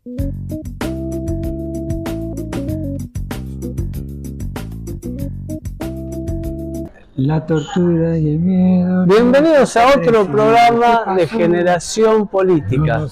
La tortura y el miedo. Bienvenidos a otro programa de Generación Política.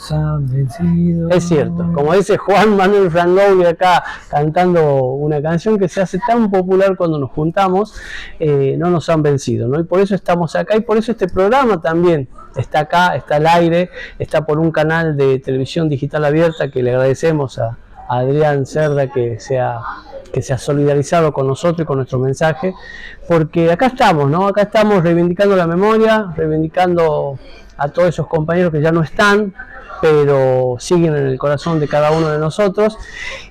Es cierto, como dice Juan Manuel Frangoni acá cantando una canción que se hace tan popular cuando nos juntamos, no nos han vencido, ¿no? Y por eso estamos acá y por eso este programa también está acá, está al aire, está por un canal de televisión digital abierta que le agradecemos a Adrián Cerda que se ha solidarizado con nosotros y con nuestro mensaje, porque acá estamos, ¿no? Acá estamos reivindicando la memoria, reivindicando a todos esos compañeros que ya no están, pero siguen en el corazón de cada uno de nosotros,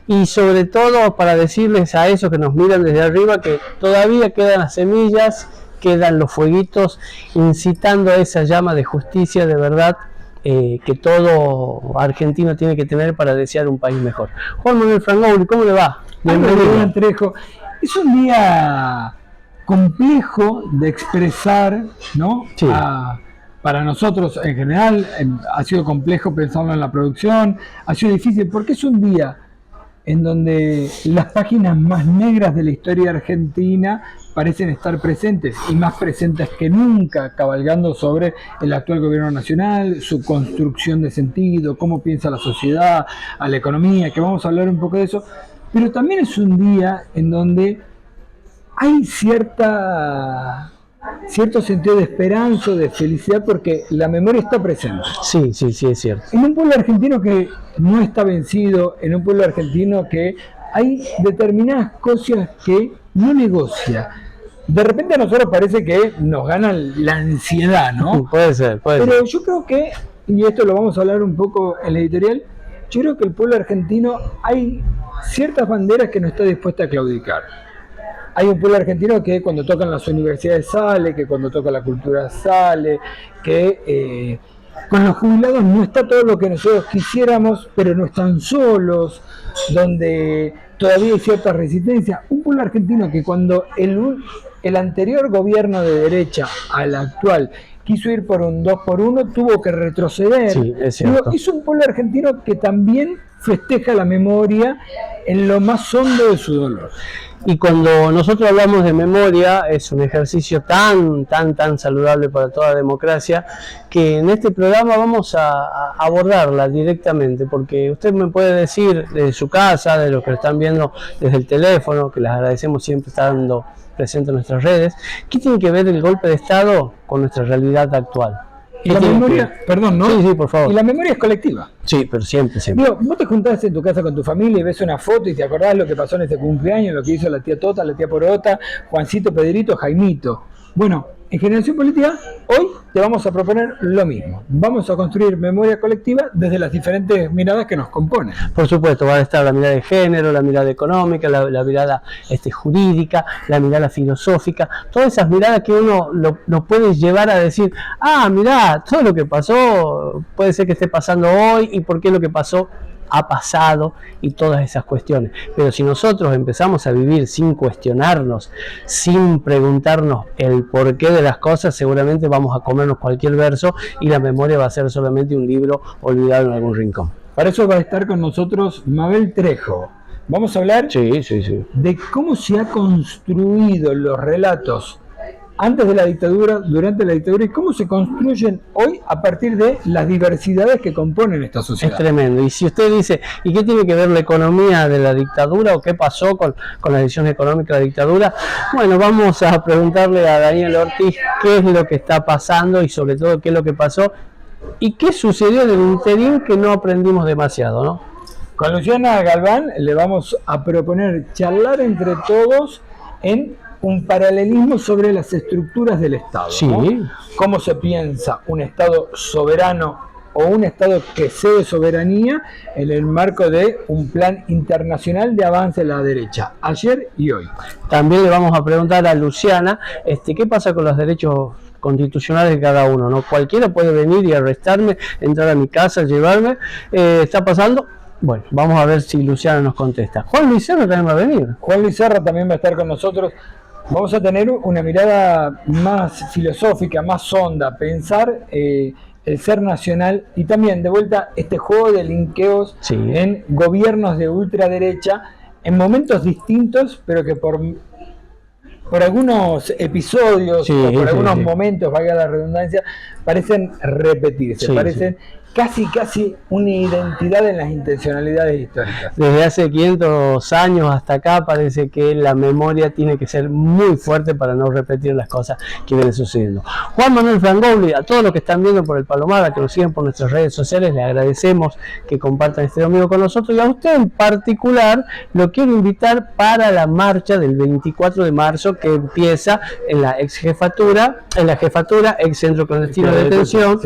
y sobre todo para decirles a esos que nos miran desde arriba que todavía quedan las semillas, quedan los fueguitos, incitando a esa llama de justicia, de verdad, que todo argentino tiene que tener para desear un país mejor. Juan Manuel Frangoni, ¿cómo le va? Bienvenido, Trejo. Es un día complejo de expresar, ¿no? Sí. Para nosotros en general ha sido complejo pensarlo en la producción, ha sido difícil porque es un día en donde las páginas más negras de la historia argentina parecen estar presentes y más presentes que nunca, cabalgando sobre el actual gobierno nacional, su construcción de sentido, cómo piensa la sociedad, a la economía, que vamos a hablar un poco de eso, pero también es un día en donde hay cierto sentido de esperanza, de felicidad, porque la memoria está presente. Sí, es cierto. En un pueblo argentino que no está vencido, en un pueblo argentino que hay determinadas cosas que no negocia. De repente a nosotros parece que nos gana la ansiedad, ¿no? Puede ser. Pero yo creo que, y esto lo vamos a hablar un poco en la editorial, yo creo que el pueblo argentino hay ciertas banderas que no está dispuesta a claudicar. Hay un pueblo argentino que cuando tocan las universidades sale, que cuando toca la cultura sale, que con los jubilados no está todo lo que nosotros quisiéramos, pero no están solos, donde todavía hay cierta resistencia. Un pueblo argentino que cuando el anterior gobierno de derecha al actual quiso ir por un 2x1, tuvo que retroceder. Sí, es cierto. Es un pueblo argentino que también festeja la memoria en lo más hondo de su dolor. Y cuando nosotros hablamos de memoria, es un ejercicio tan saludable para toda democracia, que en este programa vamos a abordarla directamente, porque usted me puede decir desde su casa, de lo que están viendo desde el teléfono, que les agradecemos siempre estando presentes en nuestras redes, ¿qué tiene que ver el golpe de Estado con nuestra realidad actual? Y la memoria, perdón, ¿no? Sí, por favor. Y la memoria es colectiva. Sí, pero siempre. Digo, vos te juntás en tu casa con tu familia y ves una foto y te acordás lo que pasó en ese cumpleaños, lo que hizo la tía Tota, la tía Porota, Juancito, Pedrito, Jaimito. Bueno, en Generación Política, hoy te vamos a proponer lo mismo. Vamos a construir memoria colectiva desde las diferentes miradas que nos componen. Por supuesto, va a estar la mirada de género, la mirada económica, la mirada jurídica, la mirada filosófica, todas esas miradas que uno lo puede llevar a decir, mirá, todo lo que pasó puede ser que esté pasando hoy y por qué lo que pasó ha pasado y todas esas cuestiones. Pero si nosotros empezamos a vivir sin cuestionarnos, sin preguntarnos el porqué de las cosas, seguramente vamos a comernos cualquier verso y la memoria va a ser solamente un libro olvidado en algún rincón. Para eso va a estar con nosotros Mabel Trejo. Vamos a hablar de cómo se ha construido los relatos antes de la dictadura, durante la dictadura, y cómo se construyen hoy a partir de las diversidades que componen esta sociedad. Es tremendo. Y si usted dice, ¿y qué tiene que ver la economía de la dictadura o qué pasó con la decisión económica de la dictadura? Bueno, vamos a preguntarle a Daniel Ortiz qué es lo que está pasando y sobre todo qué es lo que pasó y qué sucedió en el interior que no aprendimos demasiado, ¿no? Con Luciana Galván le vamos a proponer charlar entre todos en un paralelismo sobre las estructuras del Estado, ¿no? Cómo se piensa un Estado soberano o un Estado que cede soberanía en el marco de un plan internacional de avance de la derecha, ayer y hoy. También le vamos a preguntar a Luciana qué pasa con los derechos constitucionales de cada uno, ¿no? Cualquiera puede venir y arrestarme, entrar a mi casa, llevarme, ¿está pasando? Bueno, vamos a ver si Luciana nos contesta. Juan Luis Serra también va a venir. Juan Luis Serra también va a estar con nosotros. Vamos a tener una mirada más filosófica, más honda, pensar en el ser nacional y también de vuelta este juego de linkeos en gobiernos de ultraderecha en momentos distintos, pero que por algunos episodios o por algunos momentos, valga la redundancia, parecen repetirse, parecen casi una identidad en las intencionalidades históricas. Desde hace 500 años hasta acá parece que la memoria tiene que ser muy fuerte para no repetir las cosas que vienen sucediendo. Juan Manuel Frangogli, a todos los que están viendo por el Palomar, a que nos siguen por nuestras redes sociales, les agradecemos que compartan este domingo con nosotros, y a usted en particular lo quiero invitar para la marcha del 24 de marzo que empieza en la ex jefatura, ex centro clandestino de detención,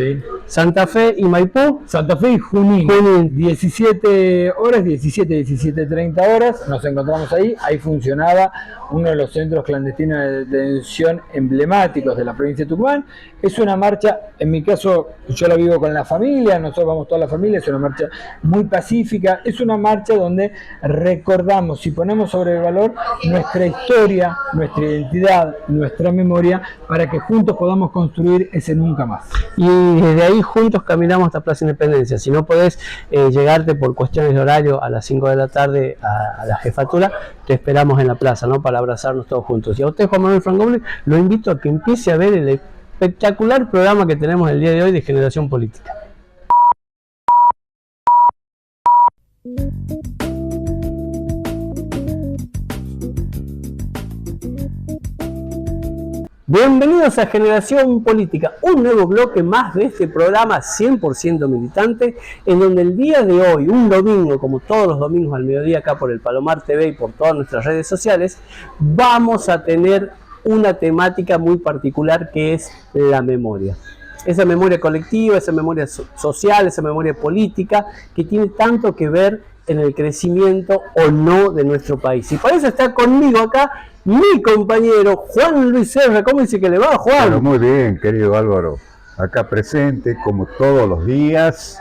Santa Fe y Maipú. Santa Fe y Junín. 17 horas, 17:30 horas, nos encontramos ahí. Ahí funcionaba uno de los centros clandestinos de detención emblemáticos de la provincia de Tucumán. Es una marcha, en mi caso, yo la vivo con la familia, nosotros vamos toda la familia, es una marcha muy pacífica, es una marcha donde recordamos y ponemos sobre el valor nuestra historia, nuestra identidad, nuestra memoria, para que juntos podamos construir ese nunca más. Y desde ahí juntos caminamos hasta Plaza Independencia. Si no podés llegarte por cuestiones de horario a las 5 de la tarde a la jefatura, te esperamos en la plaza, ¿no? Para abrazarnos todos juntos. Y a usted, Juan Manuel Frangogli, lo invito a que empiece a ver el espectacular programa que tenemos el día de hoy de Generación Política. Bienvenidos a Generación Política, un nuevo bloque más de este programa 100% militante, en donde el día de hoy, un domingo, como todos los domingos al mediodía acá por el Palomar TV y por todas nuestras redes sociales, vamos a tener una temática muy particular que es la memoria. Esa memoria colectiva, esa memoria social, esa memoria política que tiene tanto que ver en el crecimiento o no de nuestro país. Y por eso está conmigo acá mi compañero Juan Luis Serra. ¿Cómo dice que le va, Juan? Bueno, muy bien, querido Álvaro. Acá presente, como todos los días,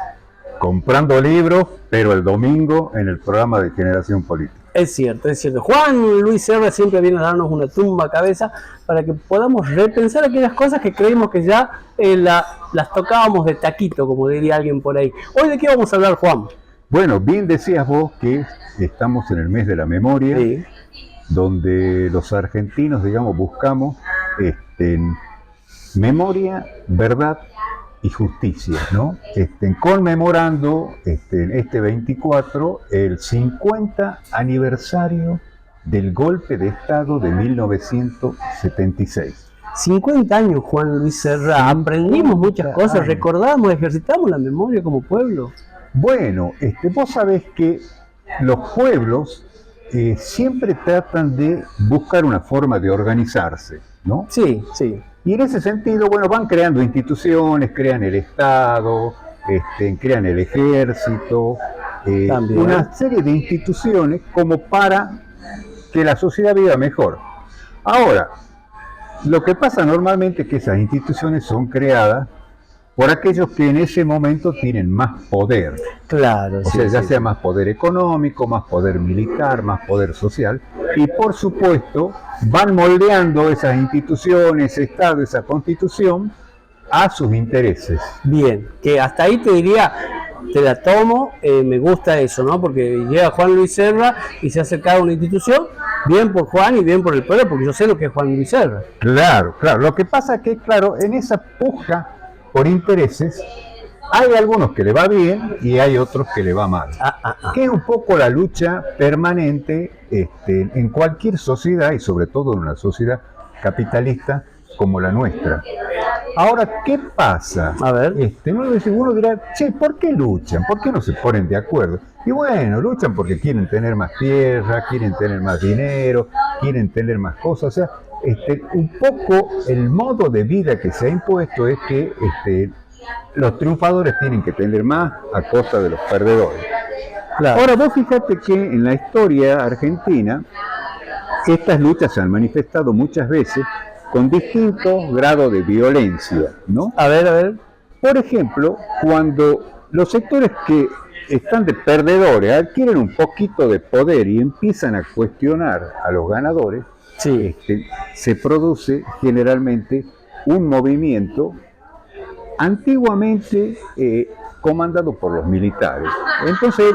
comprando libros, pero el domingo en el programa de Generación Política. Es cierto, es cierto. Juan Luis Serra siempre viene a darnos una tumba a cabeza para que podamos repensar aquellas cosas que creímos que ya las tocábamos de taquito, como diría alguien por ahí. ¿Hoy de qué vamos a hablar, Juan? Bueno, bien decías vos que estamos en el mes de la memoria, donde los argentinos, digamos, buscamos memoria, verdad y justicia, ¿no? Conmemorando este 24 el 50 aniversario del golpe de Estado de 1976. 50 años, Juan Luis Serra. Aprendimos muchas cosas, recordamos, ejercitamos la memoria como pueblo. Bueno, vos sabés que los pueblos siempre tratan de buscar una forma de organizarse, ¿no? Sí, sí. Y en ese sentido, bueno, van creando instituciones, crean el Estado, crean el ejército, una serie de instituciones como para que la sociedad viva mejor. Ahora, lo que pasa normalmente es que esas instituciones son creadas por aquellos que en ese momento tienen más poder. Claro. O sea, ya sea más poder económico, más poder militar, más poder social. Y por supuesto, van moldeando esas instituciones, ese Estado, esa Constitución, a sus intereses. Bien, que hasta ahí te diría, te la tomo, me gusta eso, ¿no? Porque llega Juan Luis Serra y se hace cargo de una institución, bien por Juan y bien por el pueblo, porque yo sé lo que es Juan Luis Serra. Claro, claro. Lo que pasa es que, claro, en esa puja por intereses, hay algunos que le va bien y hay otros que le va mal. Que es un poco la lucha permanente en cualquier sociedad y sobre todo en una sociedad capitalista como la nuestra. Ahora, ¿qué pasa? A ver. Uno dirá, che, ¿por qué luchan? ¿Por qué no se ponen de acuerdo? Y bueno, luchan porque quieren tener más tierra, quieren tener más dinero, quieren tener más cosas. O sea, un poco el modo de vida que se ha impuesto es que los triunfadores tienen que tener más a costa de los perdedores. Claro. Ahora vos fíjate que en la historia argentina estas luchas se han manifestado muchas veces con distintos grados de violencia, ¿no? A ver. Por ejemplo, cuando los sectores que están de perdedores adquieren un poquito de poder y empiezan a cuestionar a los ganadores, se produce generalmente un movimiento antiguamente comandado por los militares. Entonces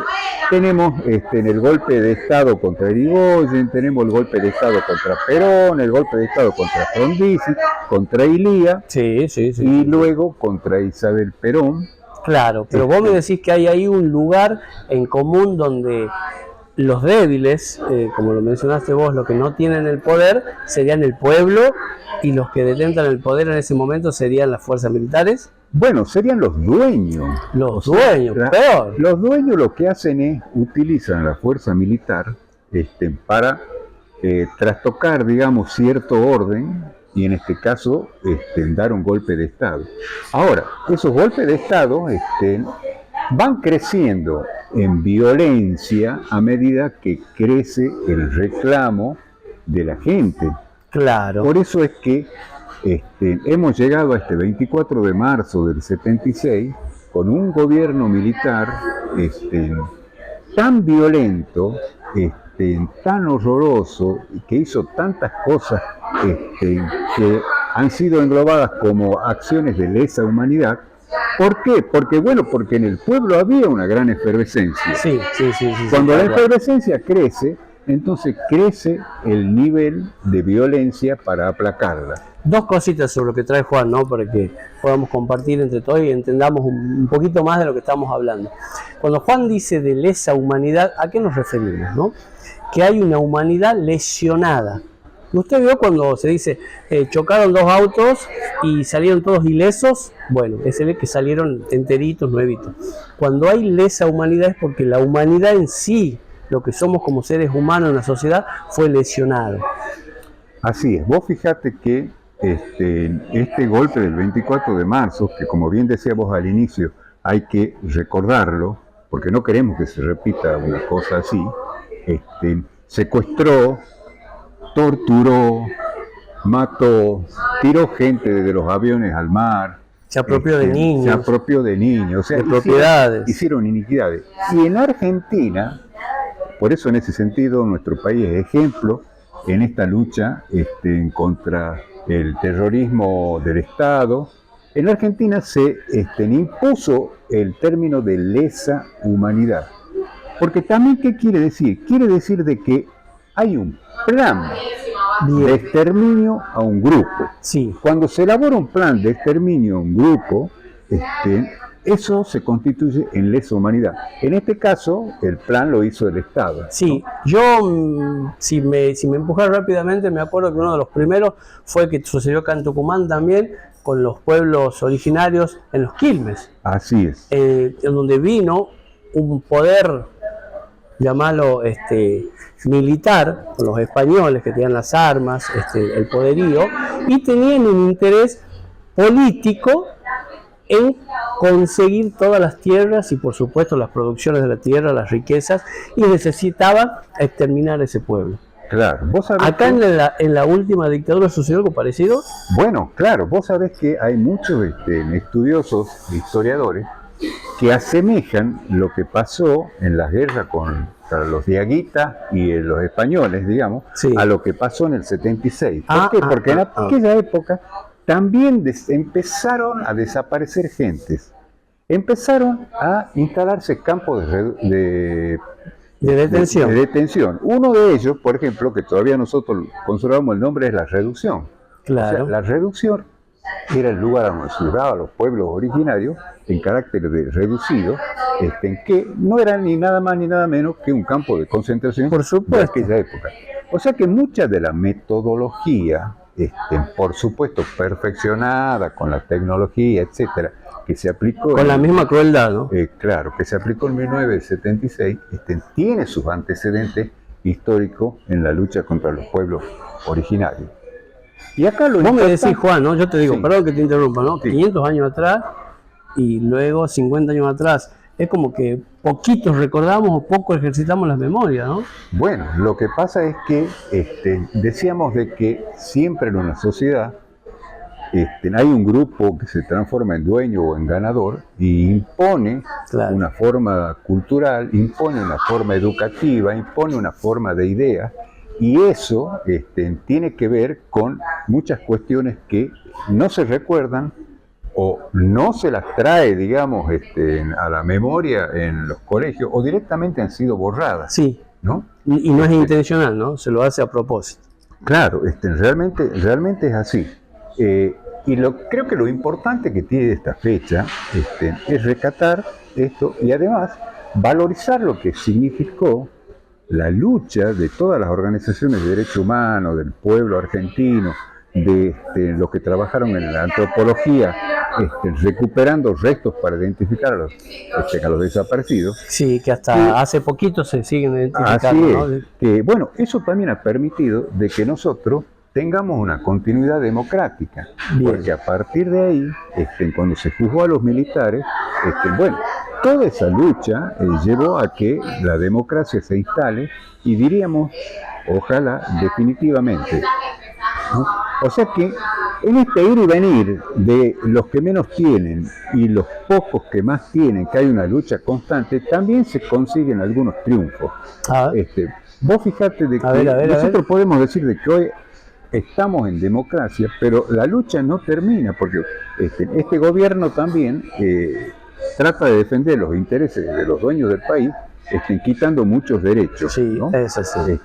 tenemos en el golpe de Estado contra Irigoyen, tenemos el golpe de Estado contra Perón, el golpe de Estado contra Frondizi, contra Ilía, y luego contra Isabel Perón. Claro, pero vos me decís que hay ahí un lugar en común donde los débiles, como lo mencionaste vos, los que no tienen el poder, serían el pueblo, y los que detentan el poder en ese momento serían las fuerzas militares. Bueno, serían los dueños. Los dueños, peor. Los dueños lo que hacen es, utilizan la fuerza militar para trastocar, digamos, cierto orden, y en este caso dar un golpe de Estado. Ahora, esos golpes de Estado van creciendo en violencia a medida que crece el reclamo de la gente. Claro. Por eso es que hemos llegado a este 24 de marzo del 76 con un gobierno militar tan violento, tan horroroso, que hizo tantas cosas que han sido englobadas como acciones de lesa humanidad. ¿Por qué? Porque en el pueblo había una gran efervescencia. Sí. Cuando la efervescencia crece, entonces crece el nivel de violencia para aplacarla. Dos cositas sobre lo que trae Juan, ¿no? Para que podamos compartir entre todos y entendamos un poquito más de lo que estamos hablando. Cuando Juan dice de lesa humanidad, ¿a qué nos referimos, no? Que hay una humanidad lesionada. Usted vio cuando se dice chocaron dos autos y salieron todos ilesos, bueno, es el que salieron enteritos, nuevitos. Cuando hay lesa humanidad es porque la humanidad en sí, lo que somos como seres humanos en la sociedad, fue lesionado. Así es, vos fijate que este golpe del 24 de marzo, que como bien decíamos al inicio, hay que recordarlo, porque no queremos que se repita una cosa así, secuestró, torturó, mató, tiró gente desde los aviones al mar. Se apropió de niños. Se apropió de niños, o sea, de propiedades. Hicieron iniquidades. Y en Argentina, por eso en ese sentido nuestro país es ejemplo en esta lucha contra el terrorismo del Estado. En Argentina se impuso el término de lesa humanidad. Porque también, ¿qué quiere decir? Quiere decir de que hay un plan de exterminio a un grupo. Sí. Cuando se elabora un plan de exterminio a un grupo, eso se constituye en lesa humanidad. En este caso, el plan lo hizo el Estado. Sí, ¿no? Yo, si me empujas rápidamente, me acuerdo que uno de los primeros fue que sucedió acá en Tucumán también, con los pueblos originarios en los Quilmes. Así es. En donde vino un poder, llamarlo militar, con los españoles que tenían las armas, el poderío, y tenían un interés político en conseguir todas las tierras y por supuesto las producciones de la tierra, las riquezas, y necesitaban exterminar ese pueblo. Claro, vos sabés acá en la última dictadura sucedió algo parecido. Bueno, claro, vos sabés que hay muchos estudiosos, historiadores, que asemejan lo que pasó en las guerras contra los diaguitas y los españoles, digamos, sí, a lo que pasó en el 76. ¿Por qué? Porque en aquella época también empezaron a desaparecer gentes. Empezaron a instalarse campos de detención. Uno de ellos, por ejemplo, que todavía nosotros conservamos el nombre, es la Reducción. Claro. O sea, la Reducción era el lugar donde se llevaban los pueblos originarios en carácter de reducido, que no era ni nada más ni nada menos que un campo de concentración por supuesto de aquella época. O sea que mucha de la metodología, por supuesto perfeccionada con la tecnología, etcétera, que se aplicó con la misma crueldad, ¿no? Claro, que se aplicó en 1976, tiene sus antecedentes históricos en la lucha contra los pueblos originarios. Y acá vos me decís, Juan, ¿no? Yo te digo, sí, perdón que te interrumpa, ¿no? Sí. 500 años atrás y luego 50 años atrás. Es como que poquitos recordamos o poco ejercitamos la memoria, ¿no? Bueno, lo que pasa es que decíamos de que siempre en una sociedad hay un grupo que se transforma en dueño o en ganador y impone una forma cultural, impone una forma educativa, impone una forma de idea. Y eso tiene que ver con muchas cuestiones que no se recuerdan o no se las trae, digamos, a la memoria en los colegios, o directamente han sido borradas. Sí. ¿No? Y no es intencional, ¿no? Se lo hace a propósito. Claro, realmente es así. Creo que lo importante que tiene esta fecha es rescatar esto y además valorizar lo que significó la lucha de todas las organizaciones de derechos humanos, del pueblo argentino, de los que trabajaron en la antropología, recuperando restos para identificar a los desaparecidos. Sí, que hasta hace poquito se siguen identificando. Así es, ¿no? Que, bueno, eso también ha permitido de que nosotros tengamos una continuidad democrática, porque a partir de ahí, cuando se juzgó a los militares, bueno, toda esa lucha llevó a que la democracia se instale y diríamos, ojalá, definitivamente, ¿no? O sea que en este ir y venir de los que menos tienen y los pocos que más tienen, que hay una lucha constante, también se consiguen algunos triunfos. Vos fijate de que nosotros podemos decir de que hoy estamos en democracia, pero la lucha no termina, porque este gobierno también trata de defender los intereses de los dueños del país, quitando muchos derechos. Sí, ¿no? es así.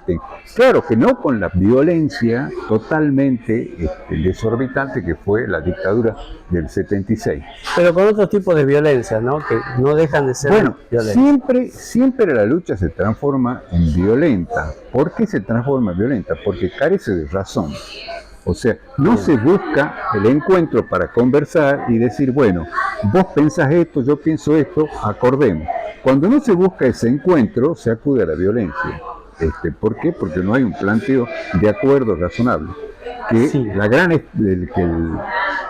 Claro que no con la violencia totalmente desorbitante que fue la dictadura del 76. Pero con otros tipos de violencia, ¿no? Que no dejan de ser violentas. Siempre la lucha se transforma en violenta. ¿Por qué se transforma en violenta? Porque carece de razón. O sea, no se busca el encuentro para conversar y decir, bueno, vos pensás esto, yo pienso esto, acordemos. Cuando no se busca ese encuentro, se acude a la violencia. ¿Por qué? Porque no hay un planteo de acuerdo razonable.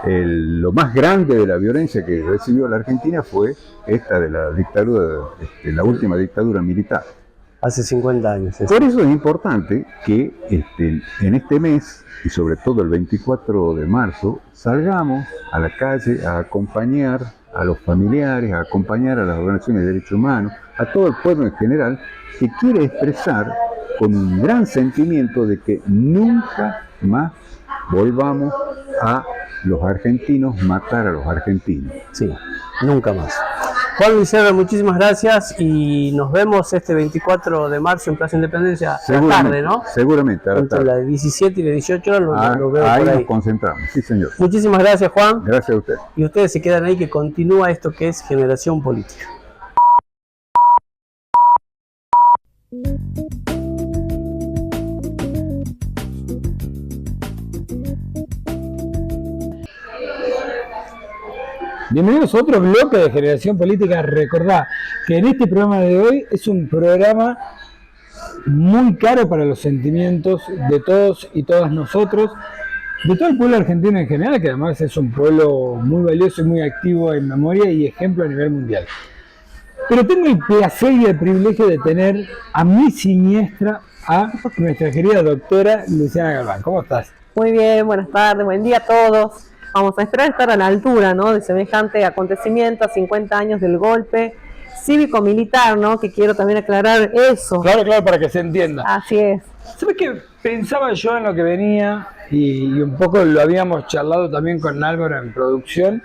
Lo más grande de la violencia que recibió la Argentina fue esta de la dictadura, la última dictadura militar. Hace 50 años. Por eso es importante que en este mes, y sobre todo el 24 de marzo, salgamos a la calle a acompañar a los familiares, a acompañar a las organizaciones de derechos humanos, a todo el pueblo en general, que quiere expresar con un gran sentimiento de que nunca más volvamos a los argentinos matar a los argentinos. Sí, nunca más. Juan Luis Serra, muchísimas gracias y nos vemos este 24 de marzo en Plaza Independencia a la tarde, ¿no? Seguramente, a la entre tarde. las 17 y las 18 horas lo veo ahí por ahí. Nos concentramos, sí señor. Muchísimas gracias, Juan. Gracias a usted. Y ustedes se quedan ahí que continúa esto que es Generación Política. Bienvenidos a otro bloque de Generación Política. Recordá que en este programa de hoy es un programa muy caro para los sentimientos de todos y todas nosotros, de todo el pueblo argentino en general, que además es un pueblo muy valioso y muy activo en memoria y ejemplo a nivel mundial. Pero tengo el placer y el privilegio de tener a mi siniestra, a nuestra querida doctora Luciana Galván. ¿Cómo estás? Muy bien, buenas tardes, buen día a todos. Vamos a esperar estar a la altura, ¿no?, de semejante acontecimiento a 50 años del golpe cívico-militar, ¿no?, que quiero también aclarar eso. Claro, para que se entienda. Así es. ¿Sabes qué? Pensaba yo en lo que venía y un poco lo habíamos charlado también con Álvaro en producción,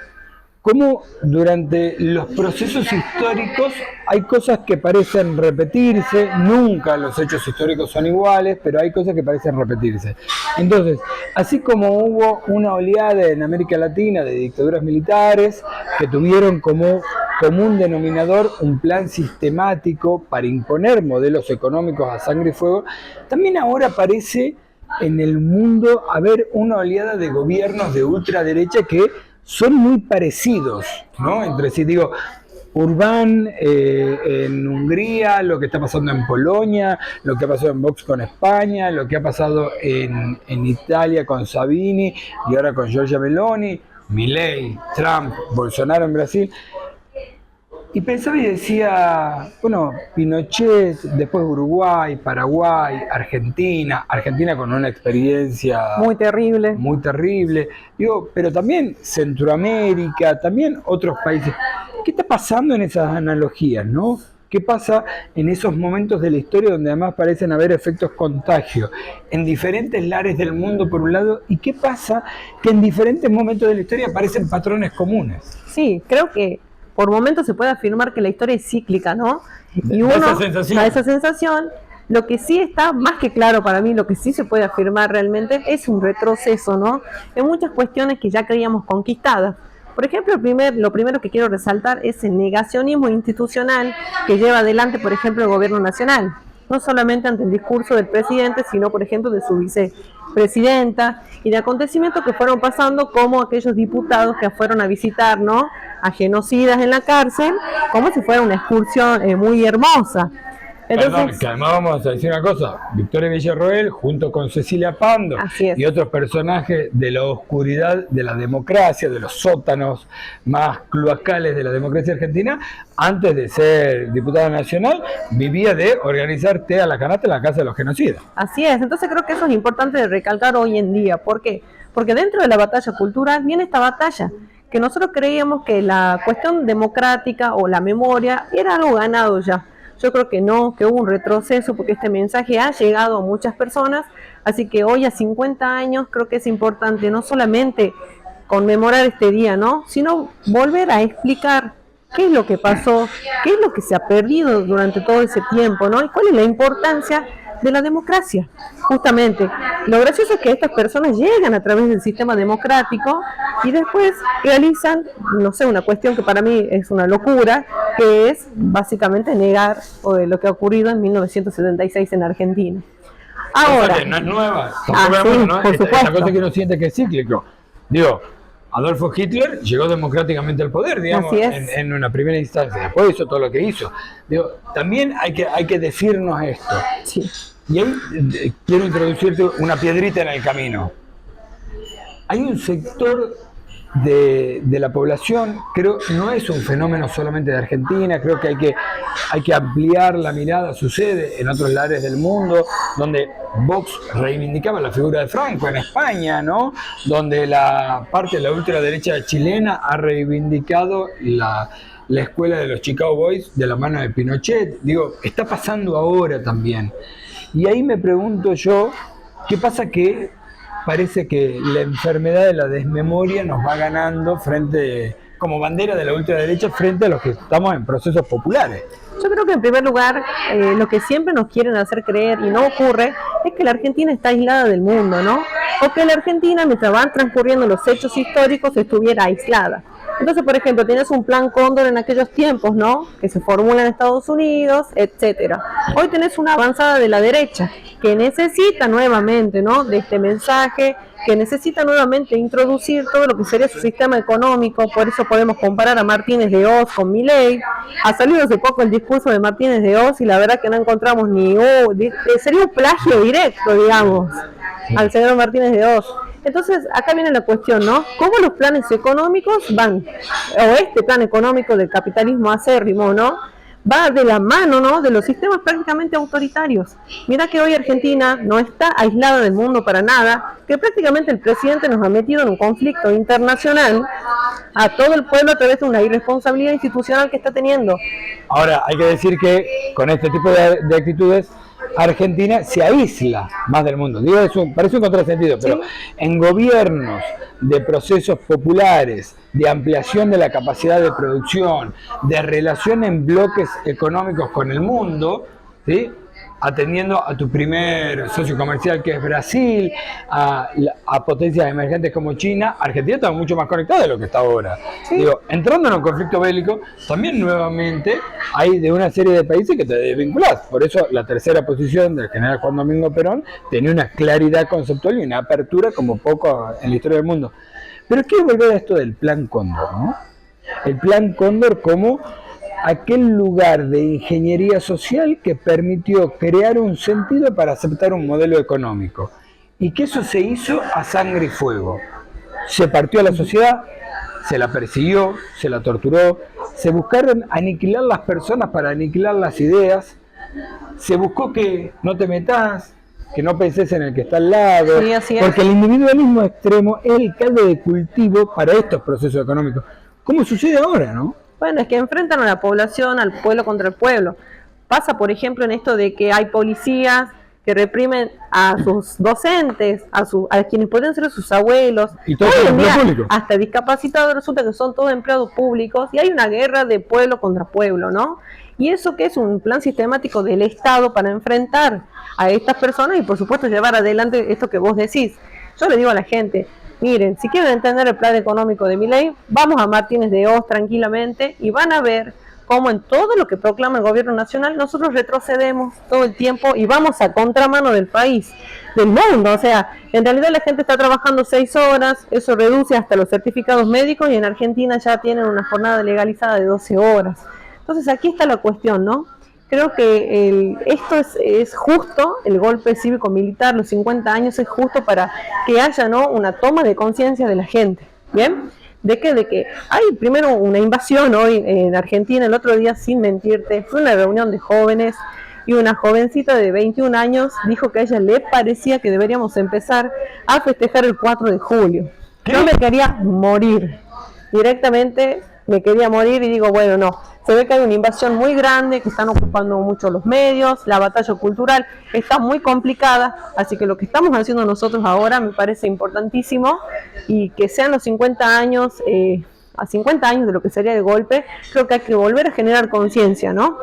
cómo durante los procesos históricos hay cosas que parecen repetirse, nunca los hechos históricos son iguales, pero hay cosas que parecen repetirse. Entonces, así como hubo una oleada en América Latina de dictaduras militares que tuvieron como común denominador un plan sistemático para imponer modelos económicos a sangre y fuego, también ahora parece en el mundo haber una oleada de gobiernos de ultraderecha que son muy parecidos, ¿no?, entre sí. Digo, Orbán en Hungría, lo que está pasando en Polonia, lo que ha pasado en Vox con España, lo que ha pasado en Italia con Salvini y ahora con Giorgia Meloni, Milei, Trump, Bolsonaro en Brasil. Y pensaba y decía, bueno, Pinochet, después Uruguay, Paraguay, Argentina con una experiencia muy terrible. Muy terrible. Digo, pero también Centroamérica, también otros países. ¿Qué está pasando en esas analogías, no? ¿Qué pasa en esos momentos de la historia donde además parecen haber efectos contagio en diferentes lares del mundo por un lado? ¿Y qué pasa que en diferentes momentos de la historia aparecen patrones comunes? Sí, creo que por momentos se puede afirmar que la historia es cíclica, ¿no? Y uno da esa sensación. Lo que sí está más que claro para mí, lo que sí se puede afirmar realmente es un retroceso, ¿no? En muchas cuestiones que ya creíamos conquistadas. Por ejemplo, lo primero que quiero resaltar es el negacionismo institucional que lleva adelante, por ejemplo, el gobierno nacional. No solamente ante el discurso del presidente, sino, por ejemplo, de su vicepresidenta y de acontecimientos que fueron pasando, como aquellos diputados que fueron a visitar, ¿no?, a genocidas en la cárcel, como si fuera una excursión muy hermosa. Entonces, perdón, que además vamos a decir una cosa, Victoria Villarroel junto con Cecilia Pando y otros personajes de la oscuridad de la democracia, de los sótanos más cloacales de la democracia argentina, antes de ser diputada nacional, vivía de organizar té a la canasta en la casa de los genocidas. Así es, entonces creo que eso es importante de recalcar hoy en día. ¿Por qué? Porque dentro de la batalla cultural viene esta batalla, que nosotros creíamos que la cuestión democrática o la memoria era algo ganado ya. Yo creo que no, que hubo un retroceso porque este mensaje ha llegado a muchas personas, así que hoy a 50 años creo que es importante no solamente conmemorar este día, ¿no?, sino volver a explicar qué es lo que pasó, qué es lo que se ha perdido durante todo ese tiempo, ¿no?, y cuál es la importancia de la democracia. Justamente, lo gracioso es que estas personas llegan a través del sistema democrático y después realizan, no sé, una cuestión que para mí es una locura, que es básicamente negar lo que ha ocurrido en 1976 en Argentina. Ahora, no es nueva, sí, por supuesto. Esta cosa que uno siente que es cíclico. Digo, Adolfo Hitler llegó democráticamente al poder, digamos, en una primera instancia. Después hizo todo lo que hizo. Digo, también hay que decirnos esto. Sí. Y ahí quiero introducirte una piedrita en el camino. Hay un sector de la población, creo, no es un fenómeno solamente de Argentina, creo que hay que ampliar la mirada. Sucede en otros lares del mundo, donde Vox reivindicaba la figura de Franco en España, ¿no?, donde la parte de la ultraderecha chilena ha reivindicado la escuela de los Chicago Boys de la mano de Pinochet. Digo, está pasando ahora también. Y ahí me pregunto yo, ¿qué pasa? Que parece que la enfermedad de la desmemoria nos va ganando como bandera de la ultraderecha frente a los que estamos en procesos populares. Yo creo que en primer lugar, lo que siempre nos quieren hacer creer y no ocurre, es que la Argentina está aislada del mundo, ¿no? O que la Argentina, mientras van transcurriendo los hechos históricos, estuviera aislada. Entonces, por ejemplo, tienes un plan Cóndor en aquellos tiempos, ¿no?, que se formula en Estados Unidos, etcétera. Hoy tenés una avanzada de la derecha que necesita nuevamente, ¿no?, de este mensaje, que necesita nuevamente introducir todo lo que sería su sistema económico. Por eso podemos comparar a Martínez de Oz con Milei. Ha salido hace poco el discurso de Martínez de Oz y la verdad que no encontramos sería un plagio directo, digamos, al señor Martínez de Oz. Entonces, acá viene la cuestión, ¿no? ¿Cómo los planes económicos van, o este plan económico del capitalismo acérrimo, ¿no?, va de la mano, ¿no?, de los sistemas prácticamente autoritarios? Mira que hoy Argentina no está aislada del mundo para nada, que prácticamente el presidente nos ha metido en un conflicto internacional a todo el pueblo a través de una irresponsabilidad institucional que está teniendo. Ahora, hay que decir que con este tipo de actitudes, Argentina se aísla más del mundo. Digo, parece un contrasentido, pero en gobiernos de procesos populares, de ampliación de la capacidad de producción, de relación en bloques económicos con el mundo, ¿sí?, atendiendo a tu primer socio comercial, que es Brasil, a potencias emergentes como China, Argentina está mucho más conectada de lo que está ahora. Sí. Digo, entrando en un conflicto bélico, también nuevamente hay de una serie de países que te desvinculás. Por eso la tercera posición del general Juan Domingo Perón tenía una claridad conceptual y una apertura como poco en la historia del mundo. Pero quiero volver a esto del Plan Cóndor, ¿no? El Plan Cóndor como aquel lugar de ingeniería social que permitió crear un sentido para aceptar un modelo económico. Y que eso se hizo a sangre y fuego. Se partió a la sociedad, se la persiguió, se la torturó, se buscaron aniquilar las personas para aniquilar las ideas, se buscó que no te metas, que no penses en el que está al lado, sí, porque el individualismo extremo es el caldo de cultivo para estos procesos económicos. ¿Cómo sucede ahora, no? Bueno, es que enfrentan a la población, al pueblo contra el pueblo. Pasa, por ejemplo, en esto de que hay policías que reprimen a sus docentes, a quienes pueden ser sus abuelos. Y todo Hoy en día, público. hasta discapacitados resulta que son todos empleados públicos y hay una guerra de pueblo contra pueblo, ¿no? Y eso que es un plan sistemático del Estado para enfrentar a estas personas y por supuesto llevar adelante esto que vos decís. Yo le digo a la gente, miren, si quieren entender el plan económico de Milei, vamos a Martínez de Oz tranquilamente y van a ver cómo en todo lo que proclama el gobierno nacional nosotros retrocedemos todo el tiempo y vamos a contramano del país, del mundo. O sea, en realidad la gente está trabajando 6 horas, eso reduce hasta los certificados médicos y en Argentina ya tienen una jornada legalizada de 12 horas. Entonces aquí está la cuestión, ¿no? Creo que esto es justo, el golpe cívico-militar, los 50 años es justo para que haya, ¿no?, una toma de conciencia de la gente, ¿bien? ¿De qué? De que hay primero una invasión hoy en Argentina, el otro día, sin mentirte, fue una reunión de jóvenes y una jovencita de 21 años dijo que a ella le parecía que deberíamos empezar a festejar el 4 de julio. ¿Qué? Yo me quería morir, directamente me quería morir y digo, bueno, no, se ve que hay una invasión muy grande, que están ocupando mucho los medios, la batalla cultural está muy complicada, así que lo que estamos haciendo nosotros ahora me parece importantísimo y que sean los 50 años, a 50 años de lo que sería el golpe, creo que hay que volver a generar conciencia, ¿no?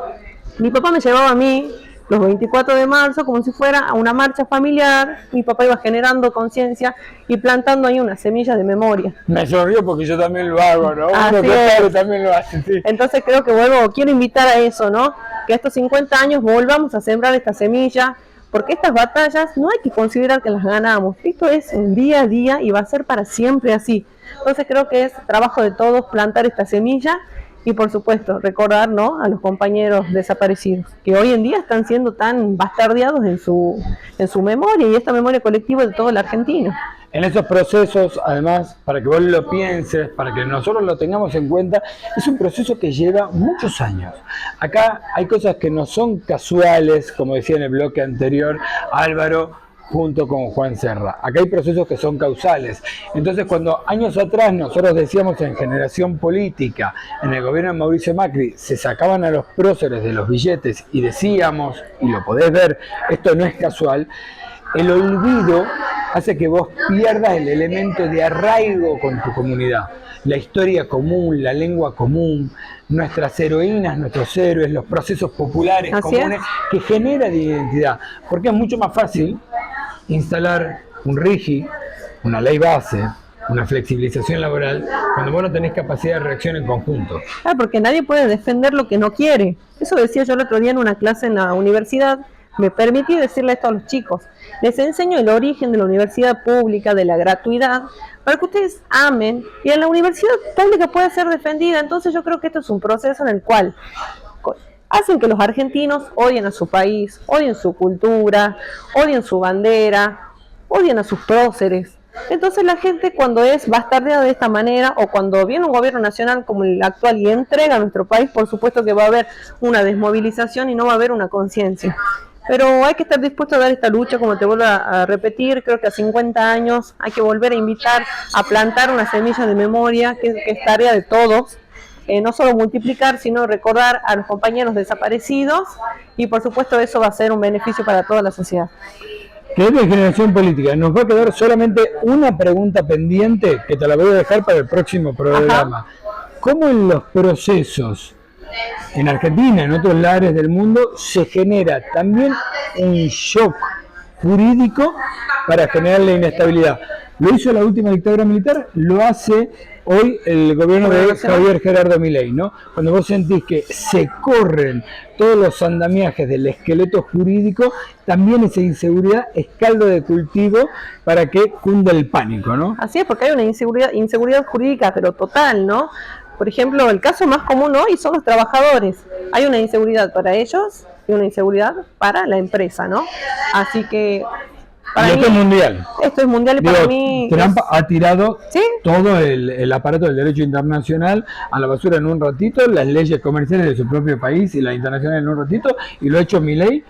Mi papá me llevaba a mí los 24 de marzo como si fuera una marcha familiar, mi papá iba generando conciencia y plantando ahí una semilla de memoria. Me sonrió porque yo también lo hago, ¿no? Así Uno que es. sabe también lo hace, sí. Entonces creo que quiero invitar a eso, ¿no? Que estos 50 años volvamos a sembrar esta semilla, porque estas batallas no hay que considerar que las ganamos. Esto es un día a día y va a ser para siempre así. Entonces creo que es trabajo de todos plantar esta semilla y por supuesto recordar, ¿no?, a los compañeros desaparecidos, que hoy en día están siendo tan bastardeados en su memoria y esta memoria colectiva de todo el argentino. En esos procesos, además, para que vos lo pienses, para que nosotros lo tengamos en cuenta, es un proceso que lleva muchos años. Acá hay cosas que no son casuales, como decía en el bloque anterior Álvaro, junto con Juan Serra. Acá hay procesos que son causales. Entonces, cuando años atrás nosotros decíamos en Generación Política, en el gobierno de Mauricio Macri, se sacaban a los próceres de los billetes y decíamos, y lo podés ver, esto no es casual, el olvido hace que vos pierdas el elemento de arraigo con tu comunidad. La historia común, la lengua común, nuestras heroínas, nuestros héroes, los procesos populares Así comunes es. que generan identidad. Porque es mucho más fácil instalar un RIGI, una ley base, una flexibilización laboral, cuando vos no tenés capacidad de reacción en conjunto. Ah, porque nadie puede defender lo que no quiere. Eso decía yo el otro día en una clase en la universidad. Me permití decirle esto a los chicos. Les enseño el origen de la universidad pública, de la gratuidad, para que ustedes amen y en la universidad pública pueda ser defendida. Entonces yo creo que esto es un proceso en el cual hacen que los argentinos odien a su país, odien su cultura, odien su bandera, odien a sus próceres. Entonces la gente, cuando es bastardeada de esta manera o cuando viene un gobierno nacional como el actual y entrega a nuestro país, por supuesto que va a haber una desmovilización y no va a haber una conciencia. Pero hay que estar dispuesto a dar esta lucha, como te vuelvo a repetir, creo que a 50 años hay que volver a invitar a plantar una semilla de memoria, que es tarea de todos. No solo multiplicar, sino recordar a los compañeros desaparecidos y por supuesto eso va a ser un beneficio para toda la sociedad. Que es de Generación Política. Nos va a quedar solamente una pregunta pendiente que te la voy a dejar para el próximo programa. ¿Cómo en los procesos en Argentina, en otros lugares del mundo, se genera también un shock jurídico para generar la inestabilidad? Lo hizo la última dictadura militar, lo hace hoy el gobierno de Javier Gerardo Milei, ¿no? Cuando vos sentís que se corren todos los andamiajes del esqueleto jurídico, también esa inseguridad es caldo de cultivo para que cunda el pánico, ¿no? Así es, porque hay una inseguridad jurídica, pero total, ¿no? Por ejemplo, el caso más común hoy son los trabajadores. Hay una inseguridad para ellos y una inseguridad para la empresa, ¿no? Así que para y esto mí, es mundial. Esto es mundial y Digo, para mí... Trump ha tirado ¿Sí? todo el aparato del derecho internacional a la basura en un ratito, las leyes comerciales de su propio país y la internacional en un ratito, y lo ha hecho Milei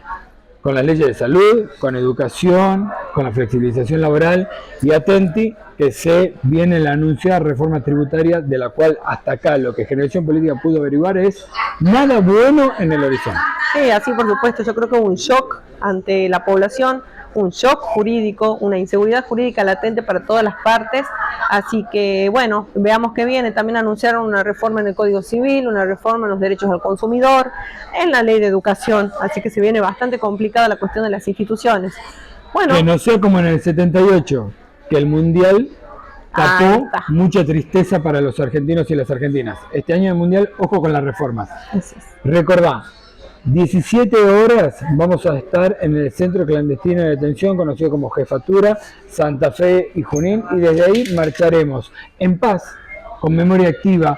con las leyes de salud, con educación, con la flexibilización laboral y atenti que se viene la anunciada reforma tributaria, de la cual hasta acá lo que Generación Política pudo averiguar es nada bueno en el horizonte. Sí, así por supuesto, yo creo que hubo un shock ante la población, un shock jurídico, una inseguridad jurídica latente para todas las partes, así que bueno, veamos qué viene. También anunciaron una reforma en el Código Civil, una reforma en los derechos del consumidor, en la ley de educación, así que se viene bastante complicada la cuestión de las instituciones. Bueno, que no sea como en el 78, que el Mundial tapó mucha tristeza para los argentinos y las argentinas. Este año el Mundial, ojo con las reformas. Recordá, 17 horas vamos a estar en el centro clandestino de detención conocido como Jefatura, Santa Fe y Junín, y desde ahí marcharemos en paz, con memoria activa,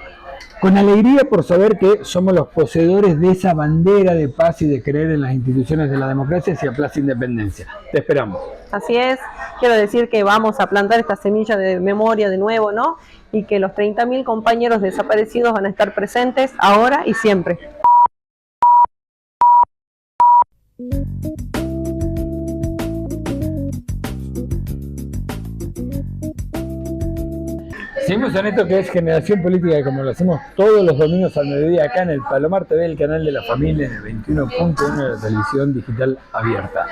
con alegría por saber que somos los poseedores de esa bandera de paz y de creer en las instituciones de la democracia hacia Plaza Independencia. Te esperamos. Así es, quiero decir que vamos a plantar esta semilla de memoria de nuevo, ¿no? Y que los 30.000 compañeros desaparecidos van a estar presentes ahora y siempre. Seguimos en esto que es Generación Política, y como lo hacemos todos los domingos al mediodía acá en el Palomar TV, el canal de la familia, en el 21.1 de la televisión digital abierta.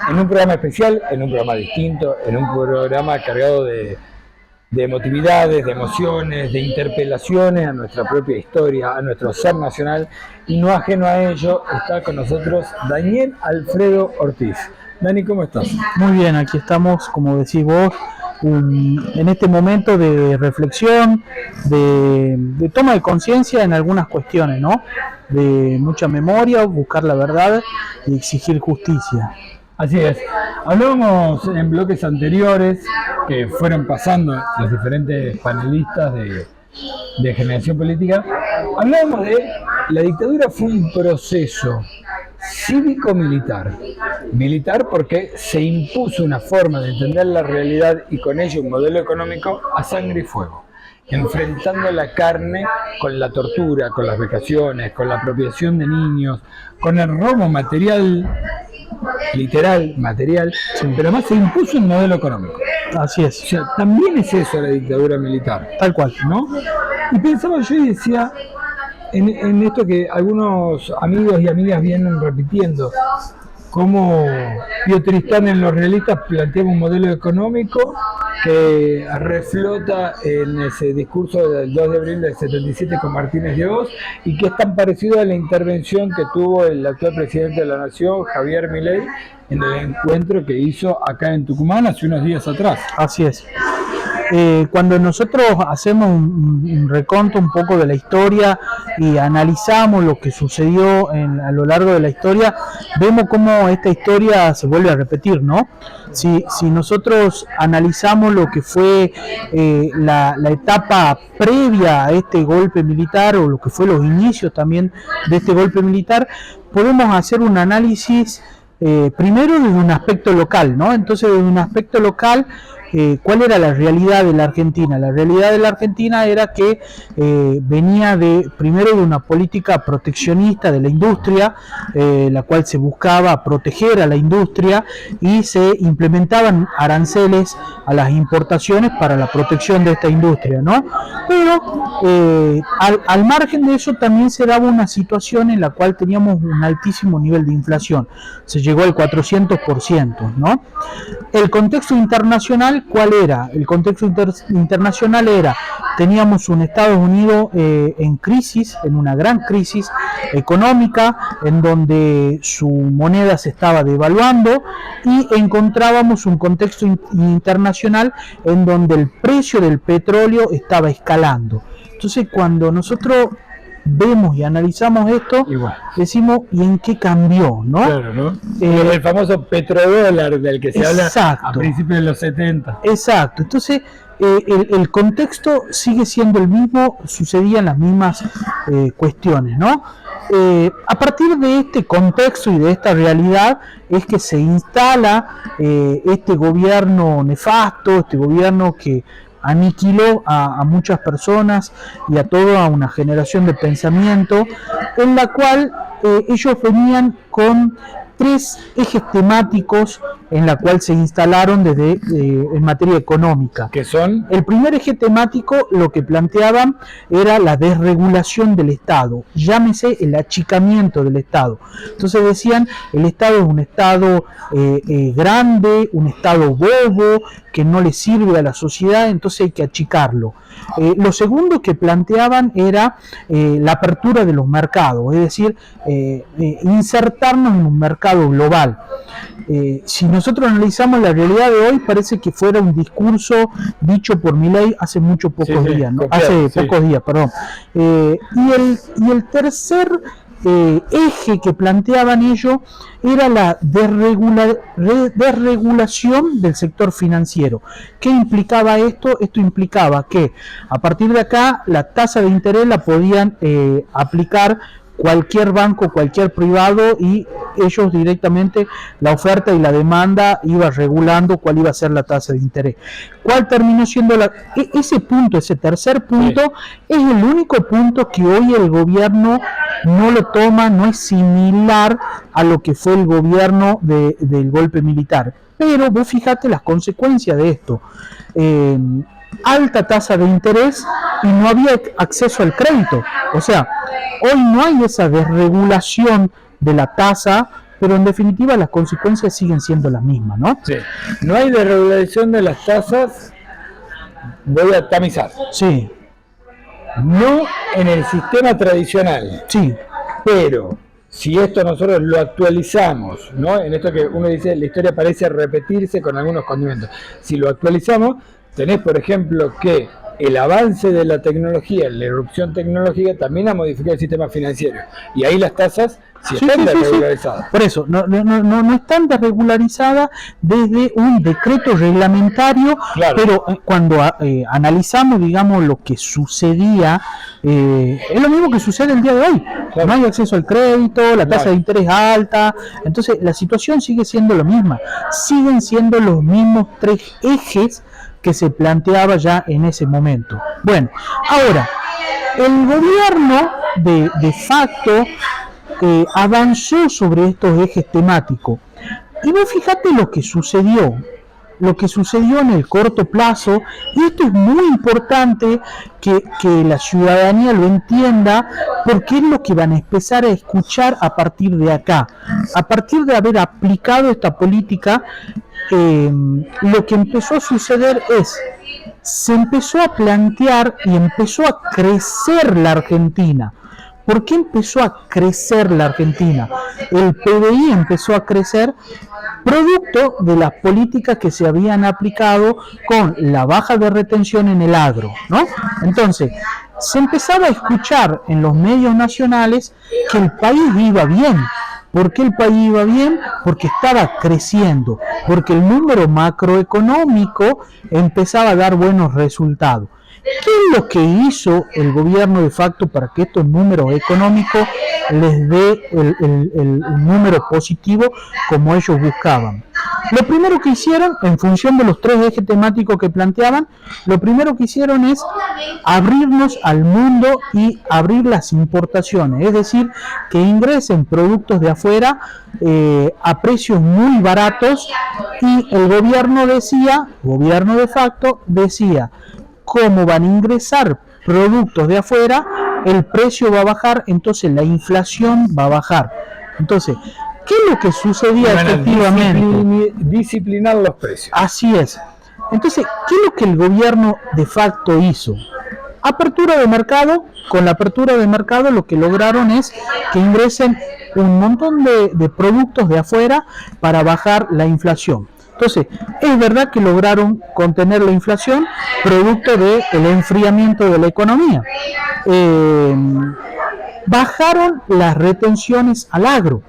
En un programa especial, en un programa distinto, en un programa cargado de emotividades, de emociones, de interpelaciones a nuestra propia historia, a nuestro ser nacional, y no ajeno a ello está con nosotros Daniel Alfredo Ortiz. Dani, ¿cómo estás? Muy bien, aquí estamos, como decís vos, en este momento de reflexión, de toma de conciencia en algunas cuestiones, ¿no? De mucha memoria, buscar la verdad y exigir justicia. Así es. Hablábamos en bloques anteriores que fueron pasando los diferentes panelistas de Generación Política. Hablábamos de la dictadura fue un proceso cívico-militar. Militar porque se impuso una forma de entender la realidad y con ello un modelo económico a sangre y fuego, enfrentando la carne con la tortura, con las vejaciones, con la apropiación de niños, con el robo material, literal, material, pero además se impuso un modelo económico. Así es. O sea, también es eso la dictadura militar. Tal cual, ¿no? Y pensaba yo y decía, en esto que algunos amigos y amigas vienen repitiendo, como Pío Tristán en Los Realistas planteaba un modelo económico que reflota en ese discurso del 2 de abril del 77 con Martínez de Hoz, y que es tan parecido a la intervención que tuvo el actual presidente de la Nación, Javier Milei, en el encuentro que hizo acá en Tucumán hace unos días atrás. Así es. Cuando nosotros hacemos un reconto un poco de la historia y analizamos lo que sucedió a lo largo de la historia, vemos cómo esta historia se vuelve a repetir, ¿no? Si nosotros analizamos lo que fue la etapa previa a este golpe militar, o lo que fue los inicios también de este golpe militar, podemos hacer un análisis primero desde un aspecto local, ¿no? Entonces, desde un aspecto local, ¿cuál era la realidad de la Argentina? La realidad de la Argentina era que venía primero de una política proteccionista de la industria, la cual se buscaba proteger a la industria y se implementaban aranceles a las importaciones para la protección de esta industria, ¿no? Pero al margen de eso también se daba una situación en la cual teníamos un altísimo nivel de inflación, se llegó al 400%, ¿no? El contexto internacional, ¿cuál era? El contexto internacional era, teníamos un Estados Unidos en crisis, en una gran crisis económica, en donde su moneda se estaba devaluando, y encontrábamos un contexto internacional en donde el precio del petróleo estaba escalando. Entonces, cuando nosotros vemos y analizamos esto, decimos, ¿y en qué cambió? ¿no? Claro, ¿no? El famoso petrodólar del que se habla a principios de los 70. Exacto. Entonces, el contexto sigue siendo el mismo, sucedían las mismas cuestiones, ¿no? A partir de este contexto y de esta realidad es que se instala este gobierno nefasto, este gobierno que aniquiló a muchas personas y a toda una generación de pensamiento, en la cual ellos venían con tres ejes temáticos en la cual se instalaron en materia económica. Que son El primer eje temático, lo que planteaban era la desregulación del Estado, llámese el achicamiento del Estado. Entonces decían, el Estado es un Estado grande, un Estado bobo, que no le sirve a la sociedad, entonces hay que achicarlo. Lo segundo que planteaban era la apertura de los mercados, es decir, insertarnos en un mercado global. Si nosotros analizamos la realidad de hoy, parece que fuera un discurso dicho por Milei hace pocos días, ¿no? Pocos días, perdón. Y el tercer eje que planteaban ellos era la desregulación del sector financiero. ¿Qué implicaba esto? Esto implicaba que a partir de acá la tasa de interés la podían aplicar cualquier banco, cualquier privado, y ellos directamente, la oferta y la demanda iba regulando cuál iba a ser la tasa de interés. ¿Cuál terminó siendo ese punto, ese tercer punto? Es el único punto que hoy el gobierno no lo toma, no es similar a lo que fue el gobierno del golpe militar. Pero vos fíjate las consecuencias de esto. Alta tasa de interés y no había acceso al crédito. O sea, hoy no hay esa desregulación de la tasa, pero en definitiva las consecuencias siguen siendo las mismas, ¿no? Sí. No hay desregulación de las tasas, voy a tamizar. Sí. No en el sistema tradicional. Sí. Pero si esto nosotros lo actualizamos, ¿no? En esto que uno dice, la historia parece repetirse con algunos condimentos. Si lo actualizamos, tenés, por ejemplo, que el avance de la tecnología, la irrupción tecnológica, también ha modificado el sistema financiero. Y ahí las tasas sí están desregularizadas. Sí. Por eso, no están desregularizadas desde un decreto reglamentario, claro. Pero cuando analizamos, digamos, lo que sucedía, es lo mismo que sucede el día de hoy. Claro. No hay acceso al crédito, la tasa de interés alta, entonces la situación sigue siendo la misma. Siguen siendo los mismos tres ejes que se planteaba ya en ese momento. Bueno, ahora, el gobierno de facto avanzó sobre estos ejes temáticos. Y vos fíjate lo que sucedió en el corto plazo, y esto es muy importante que la ciudadanía lo entienda, porque es lo que van a empezar a escuchar a partir de acá. A partir de haber aplicado esta política, lo que empezó a suceder es, se empezó a plantear y empezó a crecer la Argentina. ¿Por qué empezó a crecer la Argentina? El PBI empezó a crecer producto de las políticas que se habían aplicado con la baja de retención en el agro, ¿no? Entonces, se empezaba a escuchar en los medios nacionales que el país iba bien. ¿Por qué el país iba bien? Porque estaba creciendo, porque el número macroeconómico empezaba a dar buenos resultados. ¿Qué es lo que hizo el gobierno de facto para que estos números económicos les dé el número positivo como ellos buscaban? Lo primero que hicieron, en función de los tres ejes temáticos que planteaban, lo primero que hicieron es abrirnos al mundo y abrir las importaciones, es decir, que ingresen productos de afuera a precios muy baratos, y el gobierno de facto decía, cómo van a ingresar productos de afuera, el precio va a bajar, entonces la inflación va a bajar. Entonces, ¿qué es lo que sucedía efectivamente? Disciplinar los precios. Así es. Entonces, ¿qué es lo que el gobierno de facto hizo? Apertura de mercado. Con la apertura de mercado lo que lograron es que ingresen un montón de productos de afuera para bajar la inflación. Entonces, es verdad que lograron contener la inflación producto del enfriamiento de la economía. Bajaron las retenciones al agro.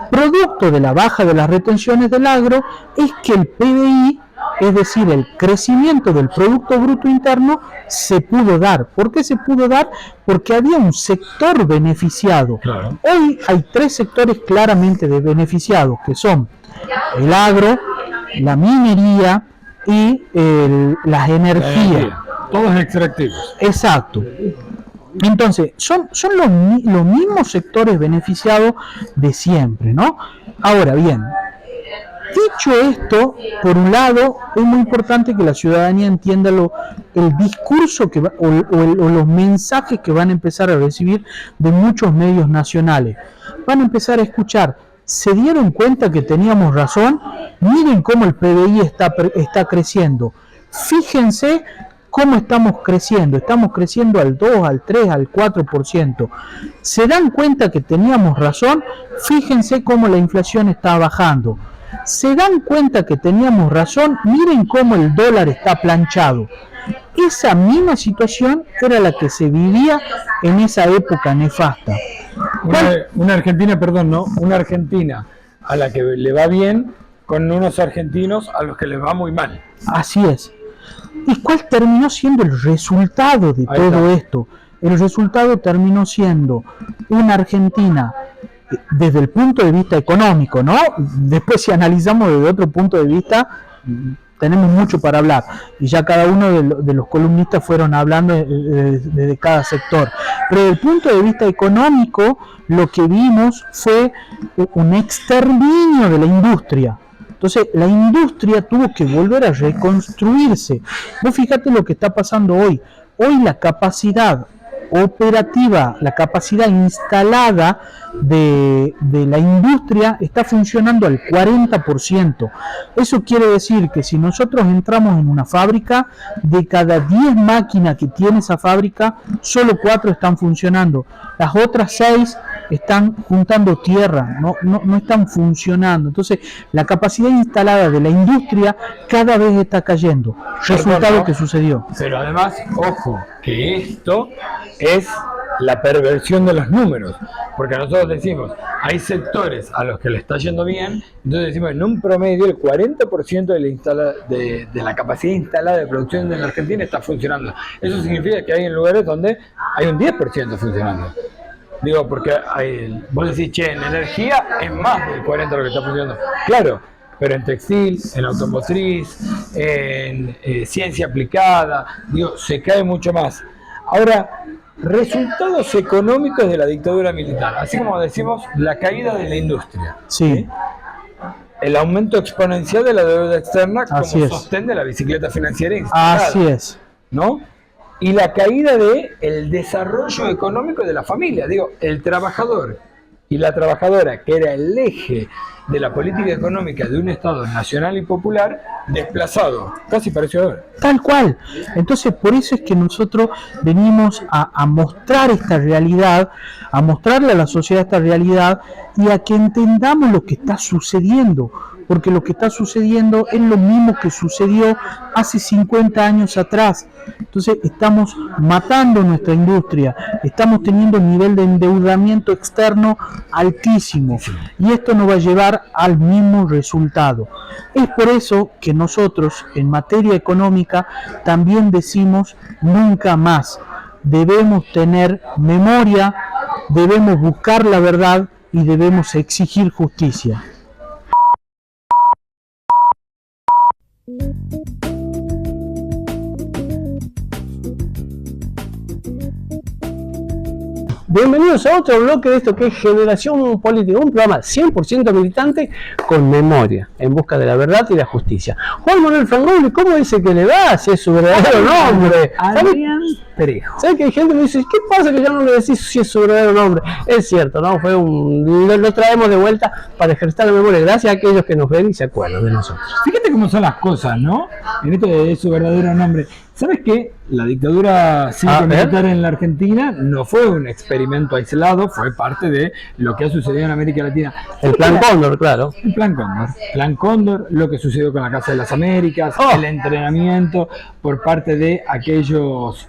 Producto de la baja de las retenciones del agro es que el PBI, es decir, el crecimiento del Producto Bruto Interno, se pudo dar. ¿Por qué se pudo dar? Porque había un sector beneficiado. Claro. Hoy hay tres sectores claramente beneficiados, que son el agro, la minería y las energías. Todos extractivos. Exacto. Entonces, son los mismos sectores beneficiados de siempre, ¿no? Ahora bien, dicho esto, por un lado, es muy importante que la ciudadanía entienda el discurso o los mensajes que van a empezar a recibir de muchos medios nacionales. Van a empezar a escuchar, ¿se dieron cuenta que teníamos razón? Miren cómo el PBI está creciendo. Fíjense cómo estamos creciendo al 2, al 3, al 4%. ¿Se dan cuenta que teníamos razón? Fíjense cómo la inflación está bajando. ¿Se dan cuenta que teníamos razón? Miren cómo el dólar está planchado. Esa misma situación era la que se vivía en esa época nefasta. Una Argentina, perdón, ¿no? Una Argentina a la que le va bien con unos argentinos a los que les va muy mal. Así es. ¿Y cuál terminó siendo el resultado de todo esto? El resultado terminó siendo una Argentina desde el punto de vista económico, ¿no? Después, si analizamos desde otro punto de vista, tenemos mucho para hablar, y ya cada uno de los columnistas fueron hablando de cada sector. Pero desde el punto de vista económico, lo que vimos fue un exterminio de la industria. Entonces, la industria tuvo que volver a reconstruirse. Vos fíjate lo que está pasando hoy. Hoy la capacidad operativa, la capacidad instalada de la industria está funcionando al 40%. Eso quiere decir que si nosotros entramos en una fábrica, de cada 10 máquinas que tiene esa fábrica, solo 4 están funcionando. Las otras 6 están juntando tierra, no están funcionando. Entonces, la capacidad instalada de la industria cada vez está cayendo. Resultado que sucedió. Pero además, ojo, que esto es la perversión de los números, porque nosotros decimos, hay sectores a los que le está yendo bien, entonces decimos, en un promedio el 40% de la capacidad instalada de producción de la Argentina está funcionando. Eso significa que hay en lugares donde hay un 10% funcionando. Digo, porque vos decís, che, en energía es más del 40% lo que está funcionando. Claro, pero en textil, en automotriz, en ciencia aplicada, digo, se cae mucho más. Ahora, resultados económicos de la dictadura militar, así como decimos, la caída de la industria. Sí. El aumento exponencial de la deuda externa como Así es. sostén de la bicicleta financiera instalada, Así es. ¿no? Y la caída del desarrollo económico de la familia. Digo, el trabajador y la trabajadora, que era el eje de la política económica de un Estado nacional y popular, desplazado, casi pareció ver. Tal cual. Entonces, por eso es que nosotros venimos a mostrar esta realidad, a mostrarle a la sociedad esta realidad y a que entendamos lo que está sucediendo. Porque lo que está sucediendo es lo mismo que sucedió hace 50 años atrás. Entonces estamos matando nuestra industria, estamos teniendo un nivel de endeudamiento externo altísimo y esto nos va a llevar al mismo resultado. Es por eso que nosotros en materia económica también decimos nunca más. Debemos tener memoria, debemos buscar la verdad y debemos exigir justicia. Bienvenidos a otro bloque de esto que es Generación Política, un programa 100% militante con memoria, en busca de la verdad y la justicia. Juan Manuel Frangoni, ¿cómo dice que le va? Si es su verdadero nombre. Adrián Trejo. ¿Sabes que hay gente que me dice, qué pasa que ya no le decís si es su verdadero nombre? Es cierto, ¿no? Lo traemos de vuelta para ejercitar la memoria, gracias a aquellos que nos ven y se acuerdan de nosotros. Fíjate cómo son las cosas, ¿no? En esto de su verdadero nombre. ¿Sabes qué? La dictadura cívico-militar en la Argentina no fue un experimento aislado, fue parte de lo que ha sucedido en América Latina. El Plan Cóndor, claro. El Plan Cóndor. Plan Cóndor, lo que sucedió con la Casa de las Américas, el entrenamiento por parte de aquellos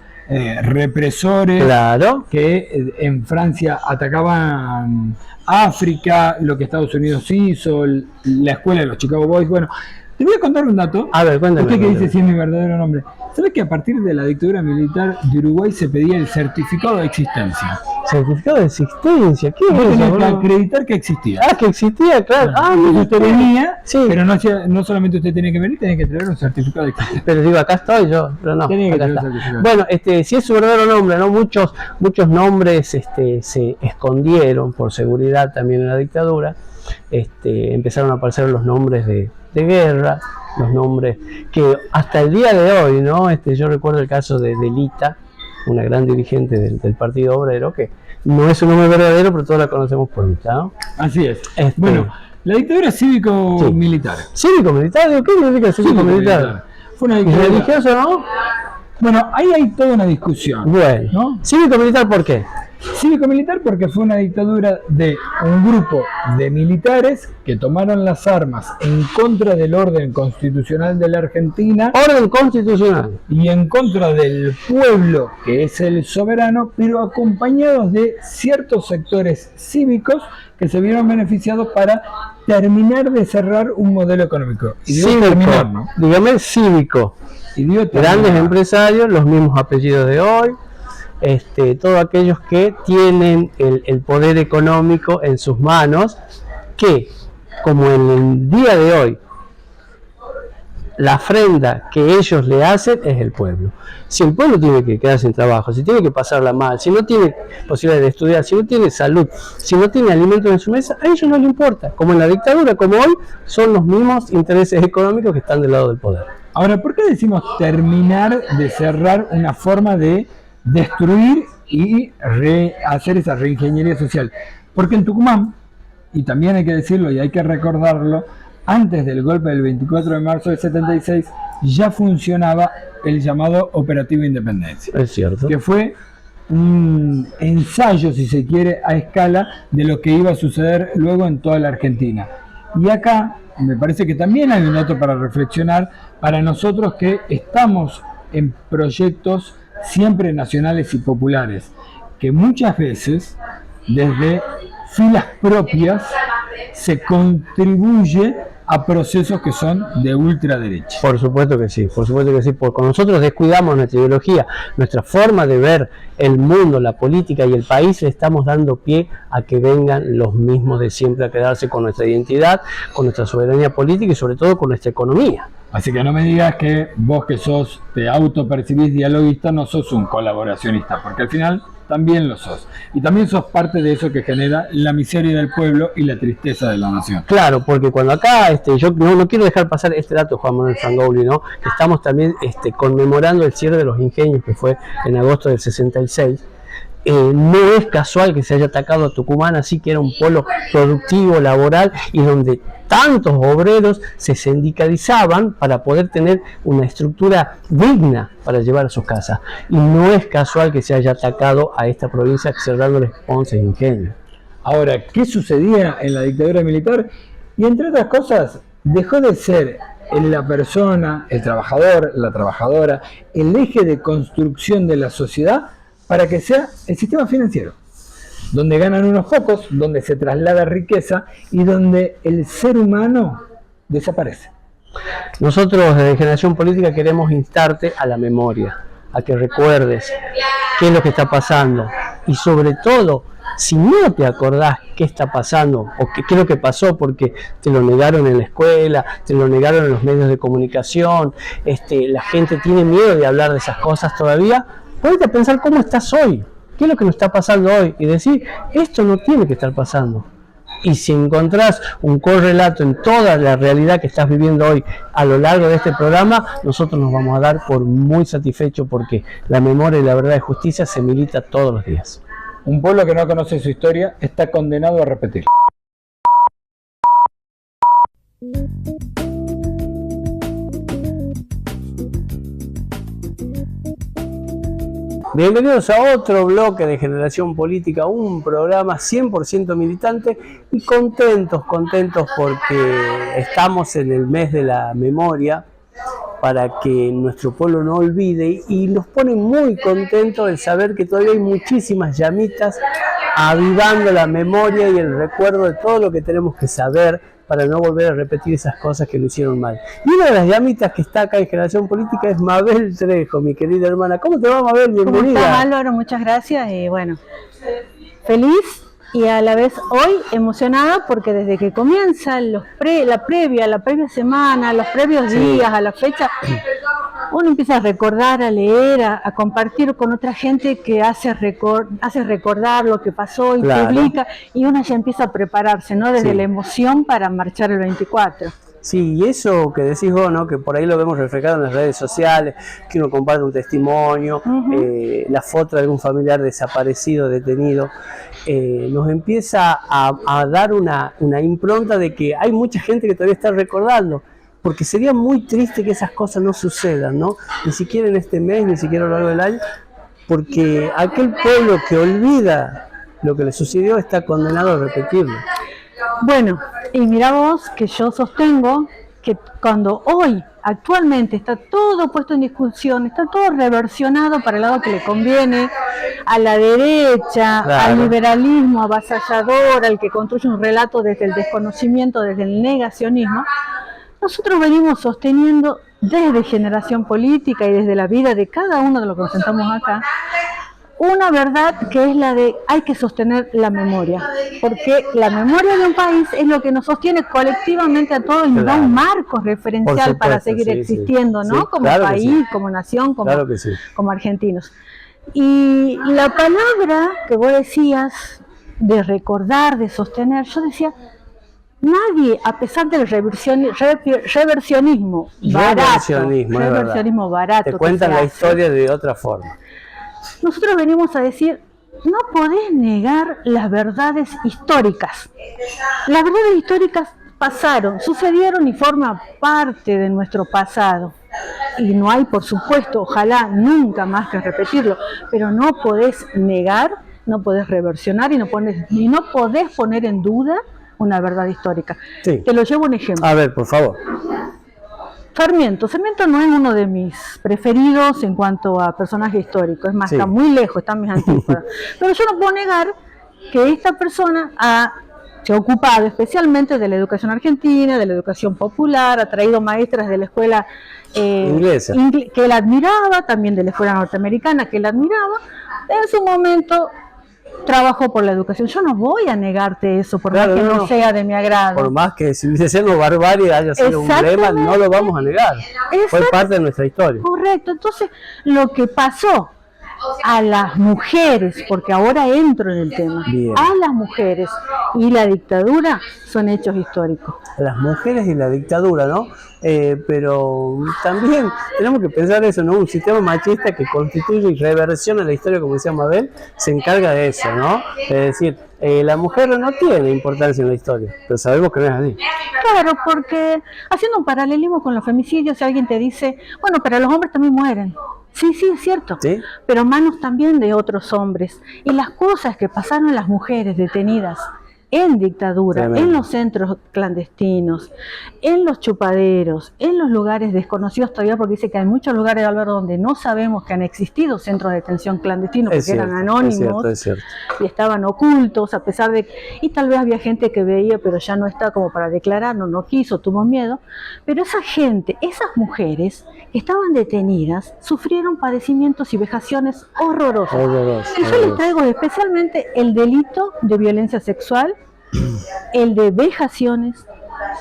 represores que en Francia atacaban África, lo que Estados Unidos hizo, la escuela de los Chicago Boys. Bueno, te voy a contar un dato. A ver, cuéntame. Usted que dice si es mi verdadero nombre. ¿Sabes que a partir de la dictadura militar de Uruguay se pedía el certificado de existencia? Certificado de existencia, ¿qué Vos es tenés eso? que Boludo? acreditar que existía. Ah, que existía, claro. Ah, Entonces mira, usted venía, sí. pero no solamente usted tenía que venir, tenía que traer un certificado de existencia. Pero digo, acá estoy yo, pero no, Tenía que acá tener está. certificado. Bueno, si es su verdadero nombre, ¿no? Muchos nombres se escondieron por seguridad también en la dictadura. Empezaron a aparecer los nombres de guerra, los nombres que hasta el día de hoy, ¿no? Yo recuerdo el caso de Lita, una gran dirigente del Partido Obrero, que no es un nombre verdadero, pero todos la conocemos por Lita, ¿no? Así es. Bueno, la dictadura cívico-militar. ¿Cívico-militar? ¿Qué significa cívico-militar? Fue una ¿Y dictadura. religioso, no? Bueno, ahí hay toda una discusión. Bueno, ¿no? ¿cívico-militar por qué? Cívico-militar porque fue una dictadura de un grupo de militares que tomaron las armas en contra del orden constitucional de la Argentina Orden constitucional. y en contra del pueblo, que es el soberano, pero acompañados de ciertos sectores cívicos que se vieron beneficiados para terminar de cerrar un modelo económico. Y digo terminar, ¿no? Dígame cívico. Y digo terminar. Grandes empresarios, los mismos apellidos de hoy, todos aquellos que tienen el poder económico en sus manos, que como en el día de hoy la ofrenda que ellos le hacen es el pueblo. Si el pueblo tiene que quedar sin trabajo, si tiene que pasarla mal, si no tiene posibilidad de estudiar, si no tiene salud, si no tiene alimentos en su mesa, a ellos no les importa. Como en la dictadura, como hoy, son los mismos intereses económicos que están del lado del poder. Ahora, ¿por qué decimos terminar de cerrar una forma de destruir y hacer esa reingeniería social? Porque en Tucumán, y también hay que decirlo y hay que recordarlo, antes del golpe del 24 de marzo del 76 ya funcionaba el llamado Operativo Independencia, Es cierto. que fue un ensayo, si se quiere, a escala de lo que iba a suceder luego en toda la Argentina. Y acá me parece que también hay un dato para reflexionar para nosotros que estamos en proyectos siempre nacionales y populares, que muchas veces desde filas propias se contribuye a procesos que son de ultraderecha. Por supuesto que sí, porque nosotros descuidamos nuestra ideología, nuestra forma de ver el mundo, la política y el país, le estamos dando pie a que vengan los mismos de siempre a quedarse con nuestra identidad, con nuestra soberanía política y sobre todo con nuestra economía. Así que no me digas que vos que te autopercibís dialoguista no sos un colaboracionista, porque al final también lo sos. Y también sos parte de eso que genera la miseria del pueblo y la tristeza de la nación. Claro, porque cuando acá, yo no quiero dejar pasar este dato, Juan Manuel Frangogli, ¿no? Que estamos también conmemorando el cierre de los ingenios, que fue en agosto del 66. No es casual que se haya atacado a Tucumán, así que era un polo productivo, laboral, y donde tantos obreros se sindicalizaban para poder tener una estructura digna para llevar a sus casas. Y no es casual que se haya atacado a esta provincia cerrándoles 11 ingenios. Ahora, ¿qué sucedía en la dictadura militar? Y entre otras cosas, dejó de ser la persona, el trabajador, la trabajadora, el eje de construcción de la sociedad para que sea el sistema financiero, donde ganan unos pocos, donde se traslada riqueza y donde el ser humano desaparece. Nosotros desde Generación Política queremos instarte a la memoria, a que recuerdes qué es lo que está pasando y sobre todo, si no te acordás qué está pasando o qué es lo que pasó porque te lo negaron en la escuela, te lo negaron en los medios de comunicación, la gente tiene miedo de hablar de esas cosas todavía, ponete a pensar cómo estás hoy, qué es lo que nos está pasando hoy y decir, esto no tiene que estar pasando. Y si encontrás un correlato en toda la realidad que estás viviendo hoy a lo largo de este programa, nosotros nos vamos a dar por muy satisfechos porque la memoria y la verdad y justicia se milita todos los días. Un pueblo que no conoce su historia está condenado a repetirla. Bienvenidos a otro bloque de Generación Política, un programa 100% militante y contentos porque estamos en el mes de la memoria para que nuestro pueblo no olvide y nos pone muy contentos el saber que todavía hay muchísimas llamitas avivando la memoria y el recuerdo de todo lo que tenemos que saber para no volver a repetir esas cosas que lo hicieron mal. Y una de las llamitas que está acá en Generación Política es Mabel Trejo, mi querida hermana. ¿Cómo te va, Mabel? Bienvenida. ¿Cómo estás, Álvaro? Muchas gracias. Bueno, feliz y a la vez hoy emocionada porque desde que comienzan la previa semana, los previos días, a la fecha, uno empieza a recordar, a leer, a compartir con otra gente que hace recordar lo que pasó y publica, y uno ya empieza a prepararse, ¿no? Desde la emoción para marchar el 24. Sí, y eso que decís vos, ¿no? Que por ahí lo vemos reflejado en las redes sociales, que uno comparte un testimonio, la foto de algún familiar desaparecido, detenido, nos empieza a dar una impronta de que hay mucha gente que todavía está recordando, porque sería muy triste que esas cosas no sucedan, ¿no? Ni siquiera en este mes, ni siquiera a lo largo del año, porque aquel pueblo que olvida lo que le sucedió está condenado a repetirlo. Bueno, y mira vos que yo sostengo que cuando hoy, actualmente, está todo puesto en discusión, está todo reversionado para el lado que le conviene, a la derecha, al liberalismo avasallador, al que construye un relato desde el desconocimiento, desde el negacionismo, nosotros venimos sosteniendo desde Generación Política y desde la vida de cada uno de los que nos sentamos acá, una verdad que es la de hay que sostener la memoria, porque la memoria de un país es lo que nos sostiene colectivamente a todos y nos da un marco referencial para seguir existiendo, ¿no? Como país, como nación, como argentinos. Y la palabra que vos decías de recordar, de sostener, yo decía, nadie, a pesar del reversionismo barato, te cuentan la historia de otra forma. Nosotros venimos a decir, no podés negar las verdades históricas. Las verdades históricas pasaron, sucedieron y forman parte de nuestro pasado. Y no hay, por supuesto, ojalá nunca más que repetirlo, pero no podés negar, no podés reversionar y no podés poner en duda una verdad histórica. Sí. Te lo llevo un ejemplo. A ver, por favor. Sarmiento no es uno de mis preferidos en cuanto a personaje histórico, es más, está muy lejos, está en mis antípodas. Pero yo no puedo negar que esta persona se ha ocupado especialmente de la educación argentina, de la educación popular, ha traído maestras de la escuela inglesa, que él admiraba, también de la escuela norteamericana que él admiraba. En su momento trabajó por la educación. Yo no voy a negarte eso, por más que no sea de mi agrado. Por más que civilización o barbarie haya sido un lema, no lo vamos a negar. Fue parte de nuestra historia. Correcto. Entonces, lo que pasó a las mujeres, porque ahora entro en el tema, a las mujeres y la dictadura son hechos históricos. Las mujeres y la dictadura, ¿no? Pero también tenemos que pensar eso, ¿no? Un sistema machista que constituye y reversiona la historia, como decía Mabel, se encarga de eso, ¿no? Es decir, la mujer no tiene importancia en la historia, pero sabemos que no es así. Claro, porque haciendo un paralelismo con los femicidios, si alguien te dice, bueno, pero los hombres también mueren. Sí, es cierto, ¿sí? Pero manos también de otros hombres. Y las cosas que pasaron las mujeres detenidas en dictadura, en los centros clandestinos, en los chupaderos, en los lugares desconocidos todavía, porque dice que hay muchos lugares, Álvaro, donde no sabemos que han existido centros de detención clandestinos, porque eran anónimos y estaban ocultos, a pesar de... Y tal vez había gente que veía, pero ya no está como para declarar, no quiso, tuvo miedo. Pero esa gente, esas mujeres que estaban detenidas, sufrieron padecimientos y vejaciones horrorosos. Y yo les traigo especialmente el delito de violencia sexual, el de vejaciones,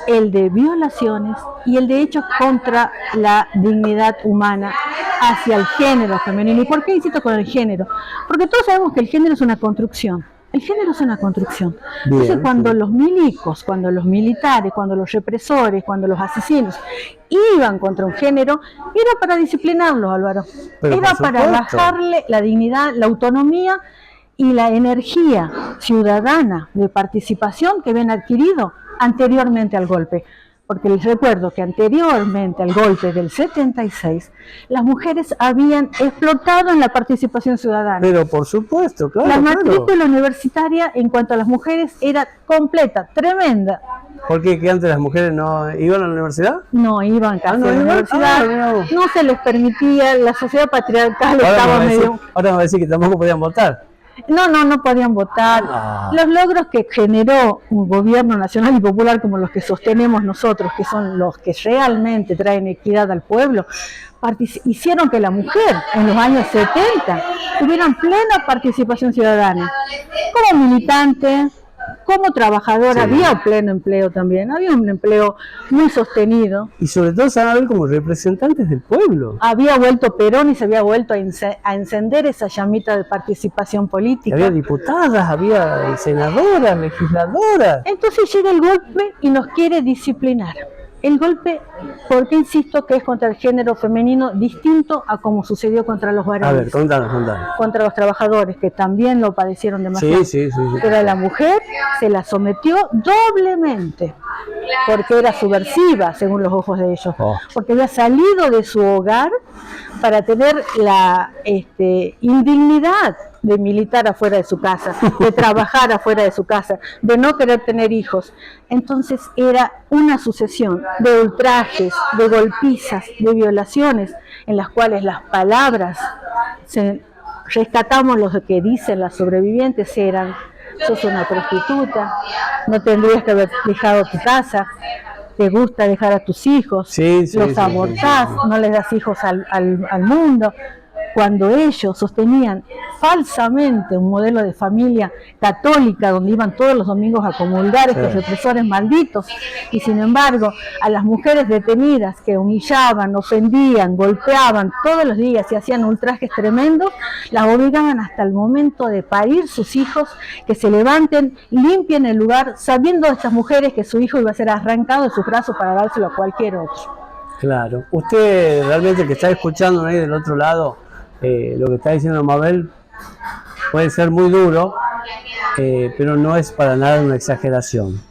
el de violaciones y el de hechos contra la dignidad humana hacia el género femenino. ¿Y por qué insisto con el género? Porque todos sabemos que el género es una construcción. El género es una construcción. Entonces, cuando los milicos, cuando los militares, cuando los represores, cuando los asesinos iban contra un género, era para disciplinarlos, Álvaro. Era para bajarle la dignidad, la autonomía y la energía ciudadana de participación que habían adquirido anteriormente al golpe. Porque les recuerdo que anteriormente al golpe del 76, las mujeres habían explotado en la participación ciudadana. Pero por supuesto, claro. La matrícula universitaria en cuanto a las mujeres era completa, tremenda. ¿Por qué? ¿Que antes las mujeres no iban a la universidad? No iban casi a la universidad, no se les permitía, la sociedad patriarcal estaba medio... Ahora me va a decir que tampoco podían votar. No podían votar. Los logros que generó un gobierno nacional y popular como los que sostenemos nosotros, que son los que realmente traen equidad al pueblo, hicieron que la mujer en los años 70 tuviera plena participación ciudadana, como militante, como trabajadora. Había pleno empleo también, había un empleo muy sostenido. Y sobre todo se van a ver como representantes del pueblo. Había vuelto Perón y se había vuelto a encender esa llamita de participación política. Había diputadas, había senadoras, legisladoras. Entonces llega el golpe y nos quiere disciplinar. El golpe, porque insisto que es contra el género femenino, distinto a como sucedió contra los varones. A ver, contanos. Contra los trabajadores, que también lo padecieron demasiado. Sí. Pero a la mujer se la sometió doblemente, porque era subversiva, según los ojos de ellos. Porque había salido de su hogar para tener la indignidad de militar afuera de su casa, de trabajar afuera de su casa, de no querer tener hijos. Entonces era una sucesión de ultrajes, de golpizas, de violaciones, en las cuales las palabras, rescatamos lo que dicen las sobrevivientes, eran: sos una prostituta, no tendrías que haber dejado tu casa, te gusta dejar a tus hijos, los abortás, no les das hijos al mundo. Cuando ellos sostenían falsamente un modelo de familia católica donde iban todos los domingos a comulgar estos represores malditos, y sin embargo a las mujeres detenidas que humillaban, ofendían, golpeaban todos los días y hacían ultrajes tremendos, las obligaban hasta el momento de parir sus hijos, que se levanten, limpien el lugar, sabiendo estas mujeres que su hijo iba a ser arrancado de sus brazos para dárselo a cualquier otro. Claro. Usted realmente, que está escuchando ahí del otro lado, lo que está diciendo Mabel puede ser muy duro, pero no es para nada una exageración.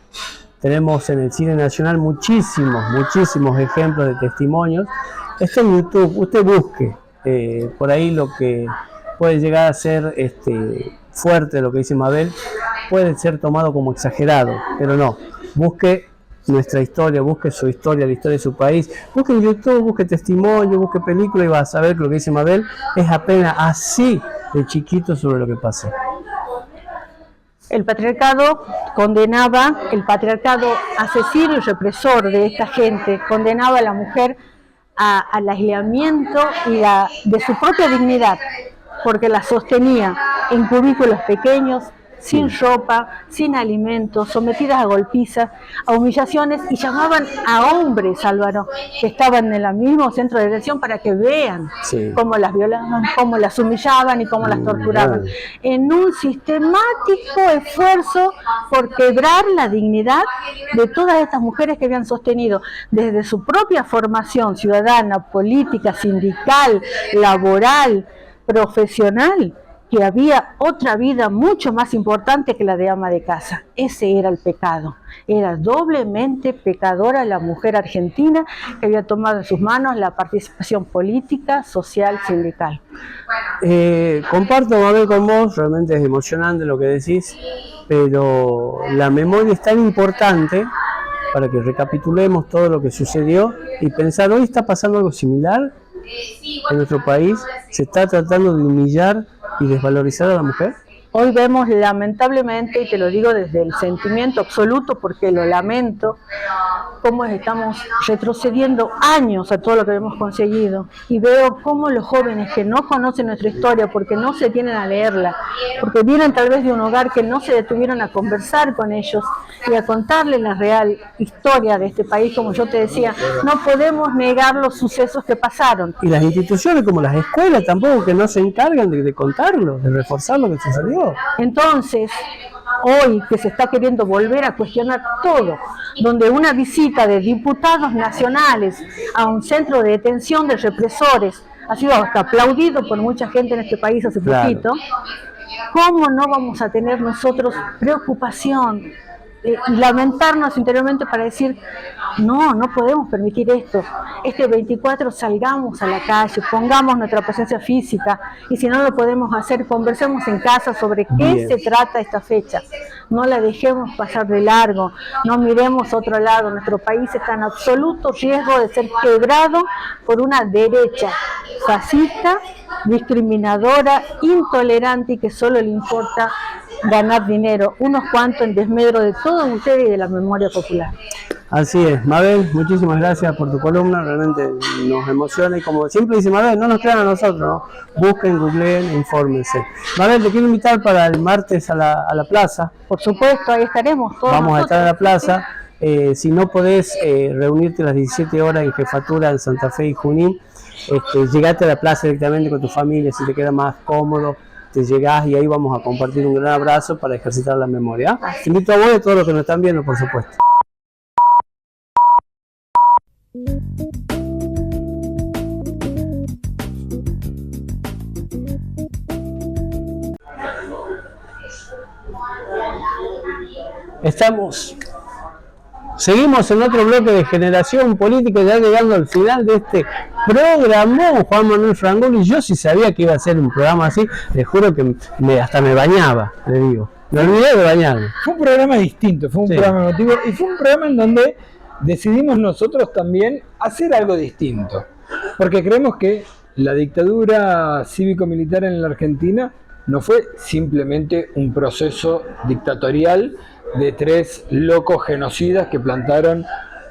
Tenemos en el cine nacional muchísimos ejemplos de testimonios. Esto en YouTube, usted busque por ahí lo que puede llegar a ser fuerte, lo que dice Mabel, puede ser tomado como exagerado, pero no. Busque nuestra historia, busque su historia, la historia de su país, busque en YouTube, busque testimonio, busque película y va a saber que lo que dice Mabel es apenas así de chiquito sobre lo que pasa. El patriarcado condenaba, el patriarcado asesino y represor de esta gente, condenaba a la mujer al aislamiento y de su propia dignidad, porque la sostenía en cubículos pequeños, sin ropa, sin alimentos, sometidas a golpizas, a humillaciones, y llamaban a hombres, Álvaro, que estaban en el mismo centro de detención para que vean cómo las violaban, cómo las humillaban y cómo las torturaban, en un sistemático esfuerzo por quebrar la dignidad de todas estas mujeres que habían sostenido desde su propia formación ciudadana, política, sindical, laboral, profesional, que había otra vida mucho más importante que la de ama de casa. Ese era el pecado. Era doblemente pecadora la mujer argentina, que había tomado en sus manos la participación política, social, sindical. Comparto, Mabel, con vos, realmente es emocionante lo que decís, pero la memoria es tan importante para que recapitulemos todo lo que sucedió y pensar: hoy está pasando algo similar en nuestro país, se está tratando de humillar y desvalorizar a la mujer. Hoy vemos, lamentablemente, y te lo digo desde el sentimiento absoluto porque lo lamento, cómo estamos retrocediendo años a todo lo que hemos conseguido, y veo cómo los jóvenes que no conocen nuestra historia porque no se tienen a leerla, porque vienen tal vez de un hogar que no se detuvieron a conversar con ellos y a contarles la real historia de este país. Como yo te decía, no podemos negar los sucesos que pasaron. Y las instituciones como las escuelas tampoco, que no se encargan de contarlo, de reforzar lo que sucedió. Entonces, hoy que se está queriendo volver a cuestionar todo, donde una visita de diputados nacionales a un centro de detención de represores ha sido hasta aplaudido por mucha gente en este país hace poquito, ¿cómo no vamos a tener nosotros preocupación y lamentarnos interiormente para decir: no podemos permitir esto? Este 24 salgamos a la calle, pongamos nuestra presencia física, y si no lo podemos hacer, conversemos en casa sobre qué se trata esta fecha. No la dejemos pasar de largo, no miremos a otro lado. Nuestro país está en absoluto riesgo de ser quebrado por una derecha fascista, discriminadora, intolerante y que solo le importa ganar dinero, unos cuantos en desmedro de todos ustedes y de la memoria popular. Así es, Mabel, muchísimas gracias por tu columna, realmente nos emociona y como siempre dice Mabel, no nos crean a nosotros, ¿no? Busquen, googleen, infórmense. Mabel, te quiero invitar para el martes a la plaza. Por supuesto, ahí estaremos todos. Vamos a estar en la plaza. Sí. Si no podés reunirte a las 17 horas en Jefatura en Santa Fe y Junín, llegate a la plaza directamente con tu familia, si te queda más cómodo, te llegás y ahí vamos a compartir un gran abrazo para ejercitar la memoria. Te invito a vos y a todos los que nos están viendo, por supuesto. Seguimos en otro bloque de Generación Política, ya llegando al final de este programón. Juan Manuel Frangoni, yo sí sabía que iba a ser un programa así, les juro que hasta me bañaba, le digo. Me olvidé de bañarme. Fue un programa distinto, fue un programa emotivo y fue un programa en donde decidimos nosotros también hacer algo distinto. Porque creemos que la dictadura cívico-militar en la Argentina no fue simplemente un proceso dictatorial de 3 locos genocidas que plantaron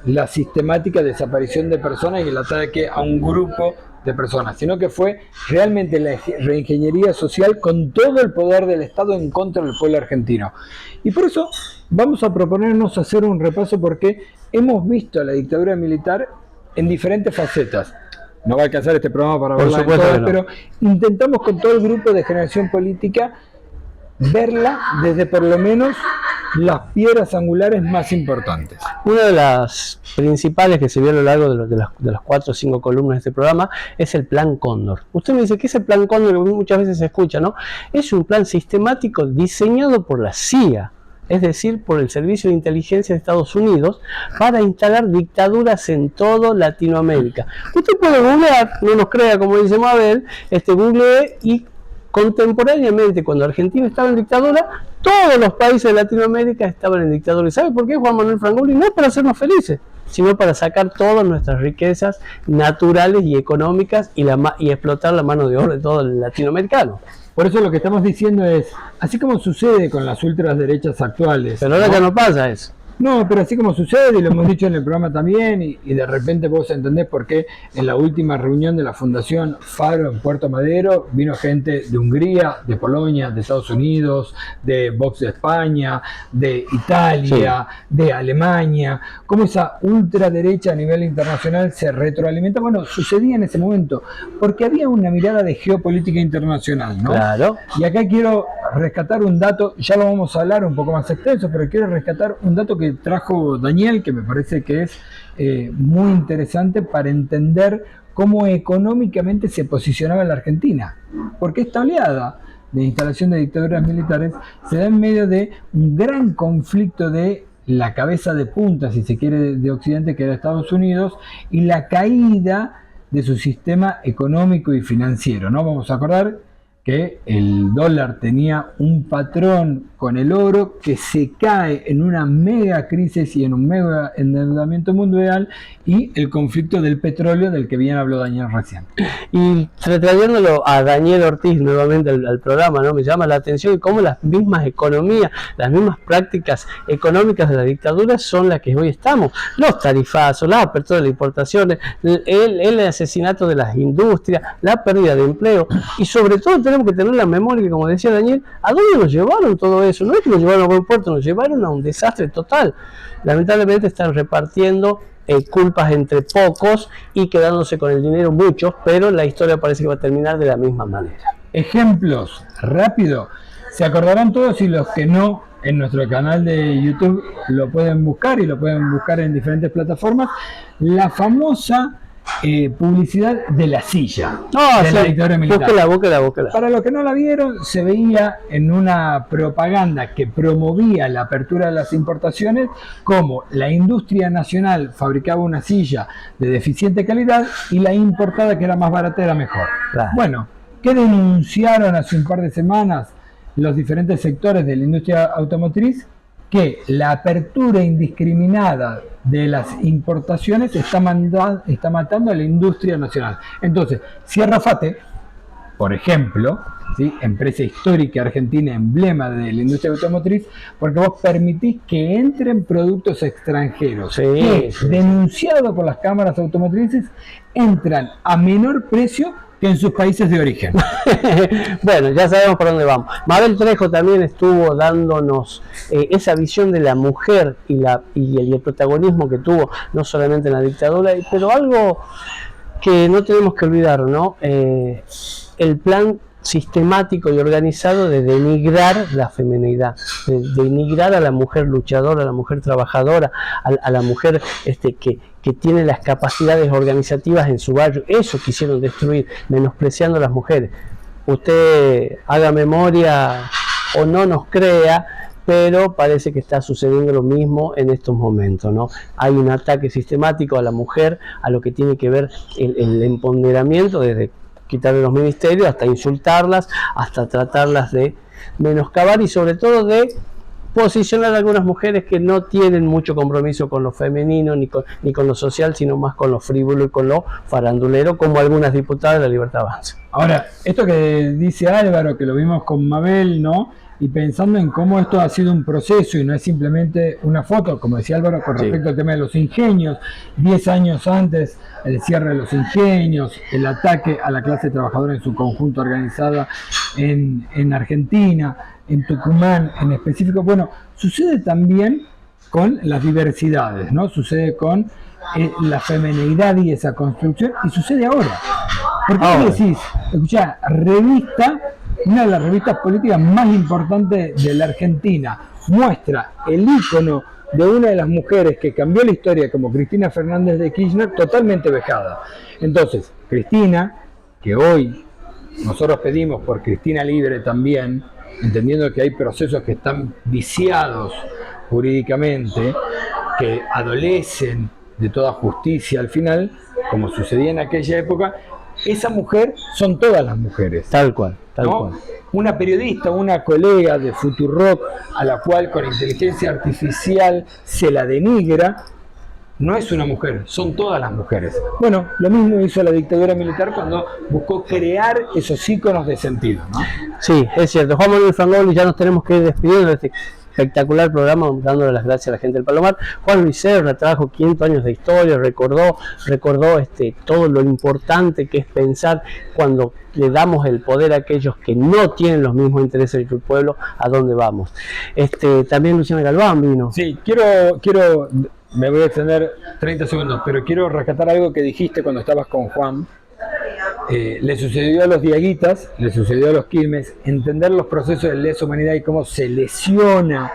la sistemática desaparición de personas y el ataque a un grupo de personas, sino que fue realmente la reingeniería social con todo el poder del Estado en contra del pueblo argentino. Y por eso vamos a proponernos hacer un repaso porque hemos visto a la dictadura militar en diferentes facetas. No va a alcanzar este programa para verla en todas, pero intentamos con todo el grupo de Generación Política verla desde por lo menos las piedras angulares más importantes. Una de las principales que se vio a lo largo de las 4 o 5 columnas de este programa es el Plan Cóndor. Usted me dice, ¿qué es el Plan Cóndor? Que muchas veces se escucha, ¿no? Es un plan sistemático diseñado por la CIA, es decir, por el Servicio de Inteligencia de Estados Unidos, para instalar dictaduras en toda Latinoamérica. Usted puede googlear, no nos crea como dice Mabel, googlee y contemporáneamente, cuando Argentina estaba en dictadura, todos los países de Latinoamérica estaban en dictadura. ¿Y sabe por qué, Juan Manuel Frangoni? No es para hacernos felices, sino para sacar todas nuestras riquezas naturales y económicas y explotar la mano de obra de todo el latinoamericano. Por eso lo que estamos diciendo es, así como sucede con las ultraderechas actuales. Pero ahora ya no pasa eso. No, pero así como sucede, y lo hemos dicho en el programa también, y de repente vos entendés por qué en la última reunión de la Fundación Faro en Puerto Madero vino gente de Hungría, de Polonia, de Estados Unidos, de Vox de España, de Italia, de Alemania, cómo esa ultraderecha a nivel internacional se retroalimenta. Bueno, sucedía en ese momento, porque había una mirada de geopolítica internacional, ¿no? Claro. Y acá quiero rescatar un dato, ya lo vamos a hablar un poco más extenso, pero quiero rescatar un dato que trajo Daniel, que me parece que es muy interesante para entender cómo económicamente se posicionaba la Argentina. Porque esta oleada de instalación de dictaduras militares se da en medio de un gran conflicto de la cabeza de punta, si se quiere, de Occidente, que era Estados Unidos, y la caída de su sistema económico y financiero, ¿no? Vamos a acordar que el dólar tenía un patrón con el oro que se cae en una mega crisis y en un mega endeudamiento mundial, y el conflicto del petróleo del que bien habló Daniel recién. Y trayéndolo a Daniel Ortiz nuevamente al programa, ¿no? Me llama la atención cómo las mismas economías, las mismas prácticas económicas de la dictadura son las que hoy estamos. Los tarifazos, la apertura de las importaciones, el asesinato de las industrias, la pérdida de empleo, y sobre todo tenemos que tener la memoria que, como decía Daniel, ¿a dónde nos llevaron todo eso? No es que nos llevaron a buen puerto, nos llevaron a un desastre total. Lamentablemente están repartiendo culpas entre pocos y quedándose con el dinero muchos, pero la historia parece que va a terminar de la misma manera. Ejemplos, rápido, se acordarán todos, y los que no, en nuestro canal de YouTube lo pueden buscar, y lo pueden buscar en diferentes plataformas, la famosa publicidad de la silla de la dictadura militar. Búsquela. Para los que no la vieron, se veía en una propaganda que promovía la apertura de las importaciones, como la industria nacional fabricaba una silla de deficiente calidad y la importada, que era más barata, era mejor. Claro. Bueno, ¿qué denunciaron hace un par de semanas los diferentes sectores de la industria automotriz? que la apertura indiscriminada de las importaciones está matando a la industria nacional. Entonces, Sierra Fate, por ejemplo, ¿sí?, empresa histórica argentina, emblema de la industria automotriz, porque vos permitís que entren productos extranjeros que, denunciados por las cámaras automotrices, entran a menor precio que en sus países de origen. Bueno, ya sabemos por dónde vamos. Mabel Trejo también estuvo dándonos esa visión de la mujer y el protagonismo que tuvo, no solamente en la dictadura, pero algo que no tenemos que olvidar, ¿no? El plan sistemático y organizado de denigrar la feminidad, de denigrar a la mujer luchadora, a la mujer trabajadora, a la mujer que tiene las capacidades organizativas en su barrio. Eso quisieron destruir, menospreciando a las mujeres. Usted haga memoria o no nos crea, pero parece que está sucediendo lo mismo en estos momentos, ¿no? Hay un ataque sistemático a la mujer, a lo que tiene que ver el empoderamiento, desde quitarle los ministerios hasta insultarlas, hasta tratarlas de menoscabar y sobre todo de posicionar a algunas mujeres que no tienen mucho compromiso con lo femenino ni con lo social, sino más con lo frívolo y con lo farandulero, como algunas diputadas de la Libertad Avanza. Ahora, esto que dice Álvaro, que lo vimos con Mabel, ¿no? Y pensando en cómo esto ha sido un proceso y no es simplemente una foto, como decía Álvaro, con respecto al tema de los ingenios, 10 años antes, el cierre de los ingenios, el ataque a la clase trabajadora en su conjunto organizada en Argentina, en Tucumán en específico. Bueno, sucede también con las diversidades, ¿no? Sucede con la feminidad y esa construcción, y sucede ahora. ¿Por qué decís? Escuchá, revista, una de las revistas políticas más importantes de la Argentina, muestra el ícono de una de las mujeres que cambió la historia, como Cristina Fernández de Kirchner, totalmente vejada. Entonces, Cristina, que hoy nosotros pedimos por Cristina libre también, entendiendo que hay procesos que están viciados jurídicamente, que adolecen de toda justicia al final, como sucedía en aquella época, esa mujer son todas las mujeres. Tal cual, tal cual. Una periodista, una colega de Futurock, a la cual con inteligencia artificial se la denigra, no es una mujer, son todas las mujeres. Bueno, lo mismo hizo la dictadura militar cuando buscó crear esos íconos de sentido, ¿no? Sí, es cierto. Juan Manuel Frangoli, ya nos tenemos que ir despidiendo de este espectacular programa, dándole las gracias a la gente del Palomar. Juan Luis Serra trajo 500 años de historia, recordó todo lo importante que es pensar cuando le damos el poder a aquellos que no tienen los mismos intereses que el pueblo, a dónde vamos. También Luciana Galván vino. Sí, quiero me voy a extender 30 segundos, pero quiero rescatar algo que dijiste cuando estabas con Juan. Le sucedió a los Diaguitas, le sucedió a los Quilmes, entender los procesos de lesa humanidad y cómo se lesiona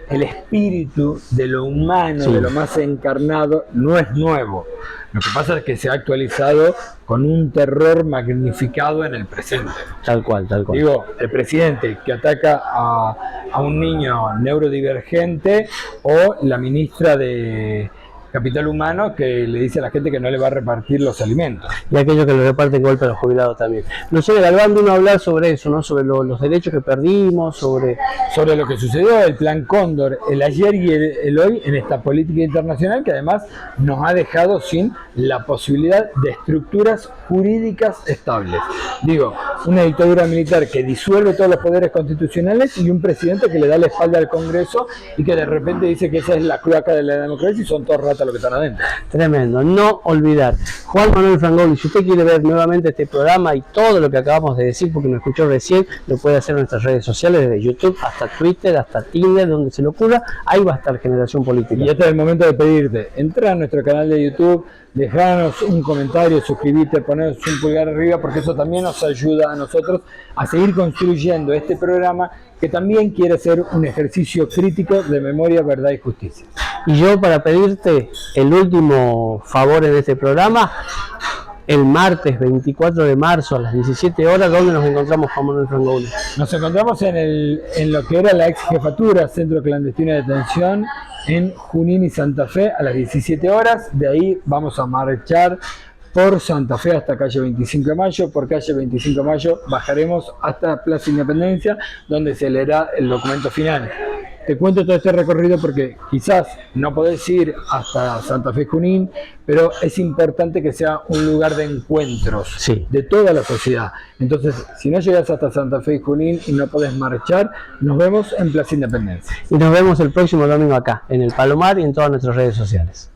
el espíritu de lo humano, de lo más encarnado, no es nuevo. Lo que pasa es que se ha actualizado con un terror magnificado en el presente. Tal cual, tal cual. Digo, el presidente que ataca a un niño neurodivergente, o la ministra de Capital Humano que le dice a la gente que no le va a repartir los alimentos. Y aquellos que le reparten golpe a los jubilados también. Luciana Galván vino a hablar sobre eso, ¿no? Sobre los derechos que perdimos, sobre lo que sucedió, el Plan Cóndor, el ayer y el hoy en esta política internacional, que además nos ha dejado sin la posibilidad de estructuras jurídicas estables. Digo, una dictadura militar que disuelve todos los poderes constitucionales y un presidente que le da la espalda al Congreso y que de repente dice que esa es la cloaca de la democracia y son todos ratas lo que están adentro. Tremendo, no olvidar. Juan Manuel Frangoli, si usted quiere ver nuevamente este programa y todo lo que acabamos de decir, porque nos escuchó recién, lo puede hacer en nuestras redes sociales, desde YouTube hasta Twitter, hasta Tinder, donde se le ocurra, ahí va a estar Generación Política. Y este es el momento de pedirte, entra a nuestro canal de YouTube, dejanos un comentario, suscribirte, ponernos un pulgar arriba, porque eso también nos ayuda a nosotros a seguir construyendo este programa, que también quiere ser un ejercicio crítico de memoria, verdad y justicia. Y yo, para pedirte el último favor en este programa, el martes 24 de marzo a las 17 horas, ¿dónde nos encontramos, Juan Manuel Frangoli? Nos encontramos en lo que era la ex jefatura, Centro Clandestino de Detención, en Junín y Santa Fe, a las 17 horas. De ahí vamos a marchar por Santa Fe hasta calle 25 de Mayo, por calle 25 de Mayo bajaremos hasta Plaza Independencia, donde se leerá el documento final. te cuento todo este recorrido porque quizás no podés ir hasta Santa Fe Junín, pero es importante que sea un lugar de encuentros de toda la sociedad. Entonces, si no llegas hasta Santa Fe Junín y no podés marchar, nos vemos en Plaza Independencia. Y nos vemos el próximo domingo acá, en el Palomar y en todas nuestras redes sociales.